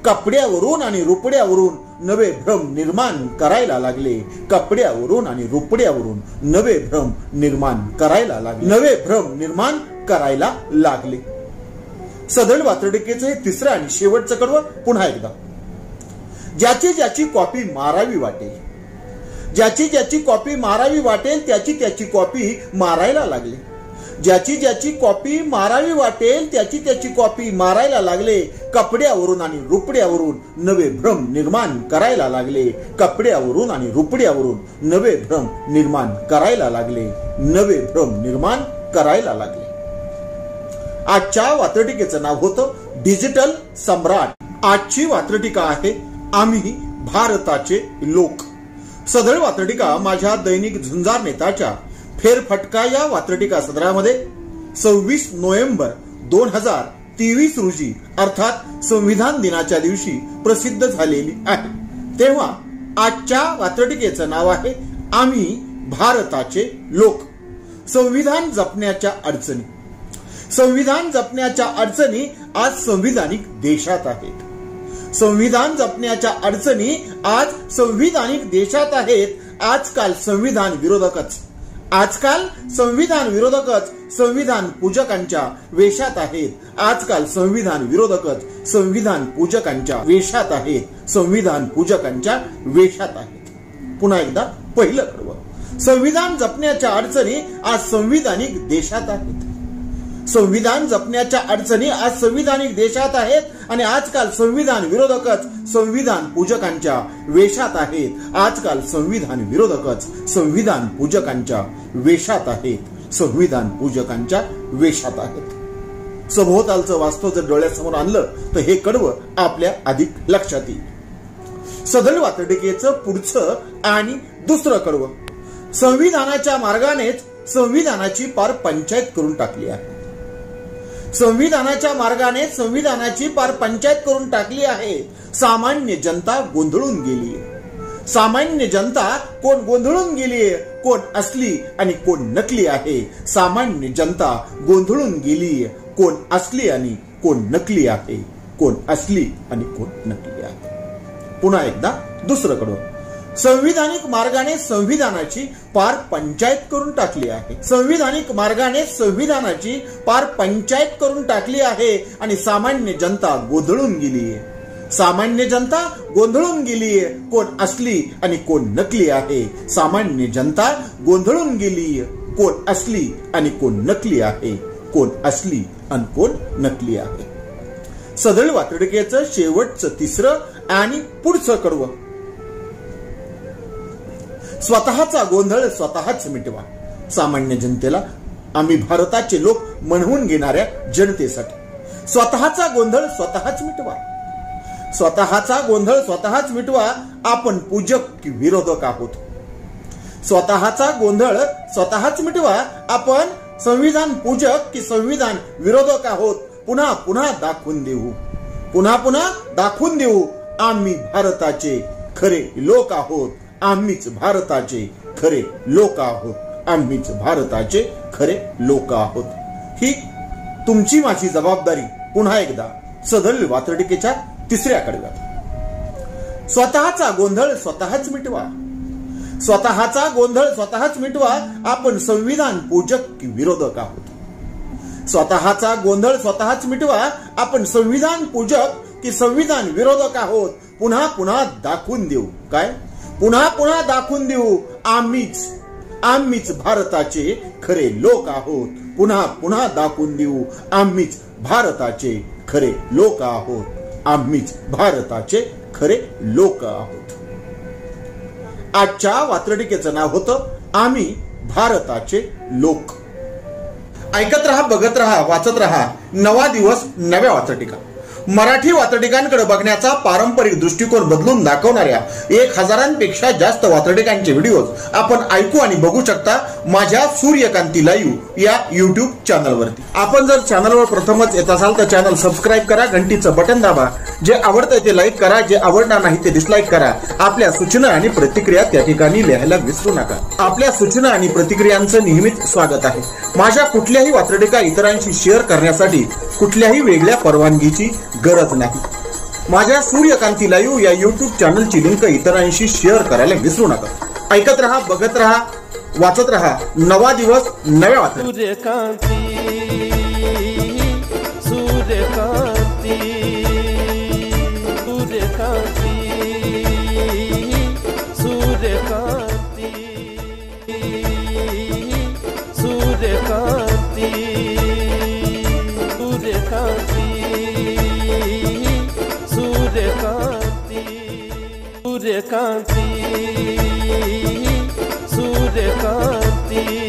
कपड्यावरून आणि रुपड्यावरून नवे भ्रम निर्माण करायला लागले. कपड्यावरून आणि रुपड्यावरून नवे भ्रम निर्माण करायला लागले. नवे भ्रम निर्माण करायला लागले. सदळ वातर्डिकेचं हे तिसरं आणि शेवटचं कडवं पुन्हा एकदा. ज्याची ज्याची कॉपी मारावी वाटेल, ज्याची ज्याची कॉपी मारावी वाटेल, त्याची त्याची कॉपी मारायला लागले. ज्याची ज्याची कॉपी मारावी वाटेल, त्याची त्याची कॉपी मारायला लागले. कपड्यावरून आणि रुपड्यावरून नवे भ्रम निर्माण करायला लागले. कपड्यावरून आणि रुपड्यावरून नवे भ्रम निर्माण करायला लागले. नवे भ्रम निर्माण करायला लागले. आजच्या वातर्डिकेचं नाव होतं डिजिटल सम्राट. आजची वातर्डिका आहे आम्ही भारताचे लोक. सदळ वातर्डिका माझ्या दैनिक झुंजार नेताच्या फेरफटका या वातर्डिका सदरामध्ये 26 नोव्हेंबर 2023 रोजी अर्थात संविधान दिनाच्या दिवशी प्रसिद्ध झालेली आहे. तेव्हा आजच्या वातर्डिकेचं नाव आहे आम्ही भारताचे लोक. संविधान जपण्याच्या अडचणी. संविधान जपण्याच्या अडचणी आज संविधानिक देशात आहेत. संविधान जपण्याच्या अडचणी आज संविधानिक देशात आहेत. आजकाल संविधान विरोधकच, आजकाल संविधान विरोधकच संविधान पूजकांच्या वेशात आहेत. आजकाल संविधान विरोधकच संविधान पूजकांच्या वेशात आहेत. संविधान पूजकांच्या वेशात आहेत. पुन्हा एकदा पहिलं कडवं. संविधान जपण्याच्या अडचणी आज संविधानिक देशात आहेत. संविधान जपण्याच्या अडचणी आज संविधानिक देशात आहेत आणि आजकाल संविधान विरोधकच संविधान पूजकांच्या वेशात आहेत. आजकाल संविधान विरोधकच संविधान पूजकांच्या वेशात आहेत. संविधान पूजकांच्या वेशात आहेत. सभोवतालचं वास्तव जर डोळ्यासमोर आणलं तर हे कडवं आपल्या अधिक लक्षात येईल. सदळ वातर्डिकेचं पुढचं आणि दुसरं कडवं. संविधानाच्या मार्गानेच संविधानाची पार पंचायत करून टाकली आहे. संविधानाच्या मार्गाने संविधानाची पार पंचायत करून टाकली आहे. सामान्य जनता गोंधळून गेली. सामान्य जनता कोण गोंधळून गेलीये, कोण असली आणि कोण नकली आहे. सामान्य जनता गोंधळून गेली, कोण असली आणि कोण नकली आहे. कोण असली आणि कोण नकली आहे. पुन्हा एकदा दुसरं कडवं. संविधानिक मार्गाने संविधानाची पार पंचायत करून टाकली आहे. संविधानिक मार्गाने संविधानाची पार पंचायत करून टाकली आहे आणि सामान्य जनता गोंधळून गेलीये. सामान्य जनता गोंधळून गेलीये, कोण असली आणि कोण नकली आहे. सामान्य जनता गोंधळून गेलीये, कोण असली आणि कोण नकली आहे. कोण असली आणि कोण नकली आहे. सदळ वातर्डिकेचं शेवटचं तिसरं आणि पुढचं कडवं. स्वतःचा गोंधळ स्वतःच मिटवा. सामान्य जनतेला आम्ही भारताचे लोक म्हणवून घेणाऱ्या जनतेसाठी स्वतःचा गोंधळ स्वतःच मिटवा. स्वतःचा गोंधळ स्वतःच मिटवा. आपण पूजक की विरोधक आहोत. स्वतःचा गोंधळ स्वतःच मिटवा. आपण संविधान पूजक की संविधान विरोधक आहोत. पुन्हा पुन्हा दाखवून देऊ, पुन्हा पुन्हा दाखवून देऊ आम्ही भारताचे खरे लोक आहोत. आम्हीच भारताचे खरे लोक आहोत. आम्हीच भारताचे खरे लोक आहोत. ही तुमची माझी जबाबदारी. पुन्हा एकदा सदळ वातर्डिकेच्या तिसऱ्या कडव्यात. स्वतःचा गोंधळ स्वतःच मिटवा. स्वतःचा गोंधळ स्वतःच मिटवा. आपण संविधान पूजक की विरोधक आहोत. स्वतःचा गोंधळ स्वतःच मिटवा. आपण संविधान पूजक की संविधान विरोधक आहोत पुन्हा पुन्हा दाखवून देऊ. काय? पुन्हा पुन्हा दाखवून देऊ आम्हीच भारताचे खरे लोक आहोत. पुन्हा पुन्हा दाखवून देऊ आम्हीच भारताचे खरे लोक आहोत. आम्हीच भारताचे खरे लोक आहोत. आजच्या वात्रटिकेचं नाव होतं आम्ही भारताचे लोक. ऐकत रहा, बघत रहा, वाचत रहा. नवा दिवस नव्या वात्रटिका. मराठी वात्रटिकांकडे बघण्याचा पारंपरिक दृष्टिकोन बदलून दाखवणाऱ्या 1000पेक्षा जास्त वात्रटिकांचे व्हिडिओ आपण ऐकू आणि बघू शकता माझ्या सूर्यकांती लाईव्ह या युट्यूब चॅनलवरती. आपण जर चॅनलवर प्रथमच येत असाल तर चॅनल सबस्क्राईब करा, घंटीचं बटन दाबा. जे आवडतं ते लाईक करा, जे आवडणार नाही ते डिसलाईक करा. आपल्या सूचना आणि प्रतिक्रिया त्या ठिकाणी लिहायला विसरू नका. आपल्या सूचना आणि प्रतिक्रियांचं नेहमीच स्वागत आहे. माझ्या कुठल्याही वात्रटिका इतरांशी शेअर करण्यासाठी कुठल्याही वेगळ्या परवानगीची गरज नाही. माझ्या सूर्यकांती लाईव्ह या युट्यूब चॅनलची लिंक इतरांशी शेअर करायला विसरू नका. ऐकत रहा, बघत रहा, वाचत रहा. नवा दिवस नव्या वात्रटिका. सूर्यकांती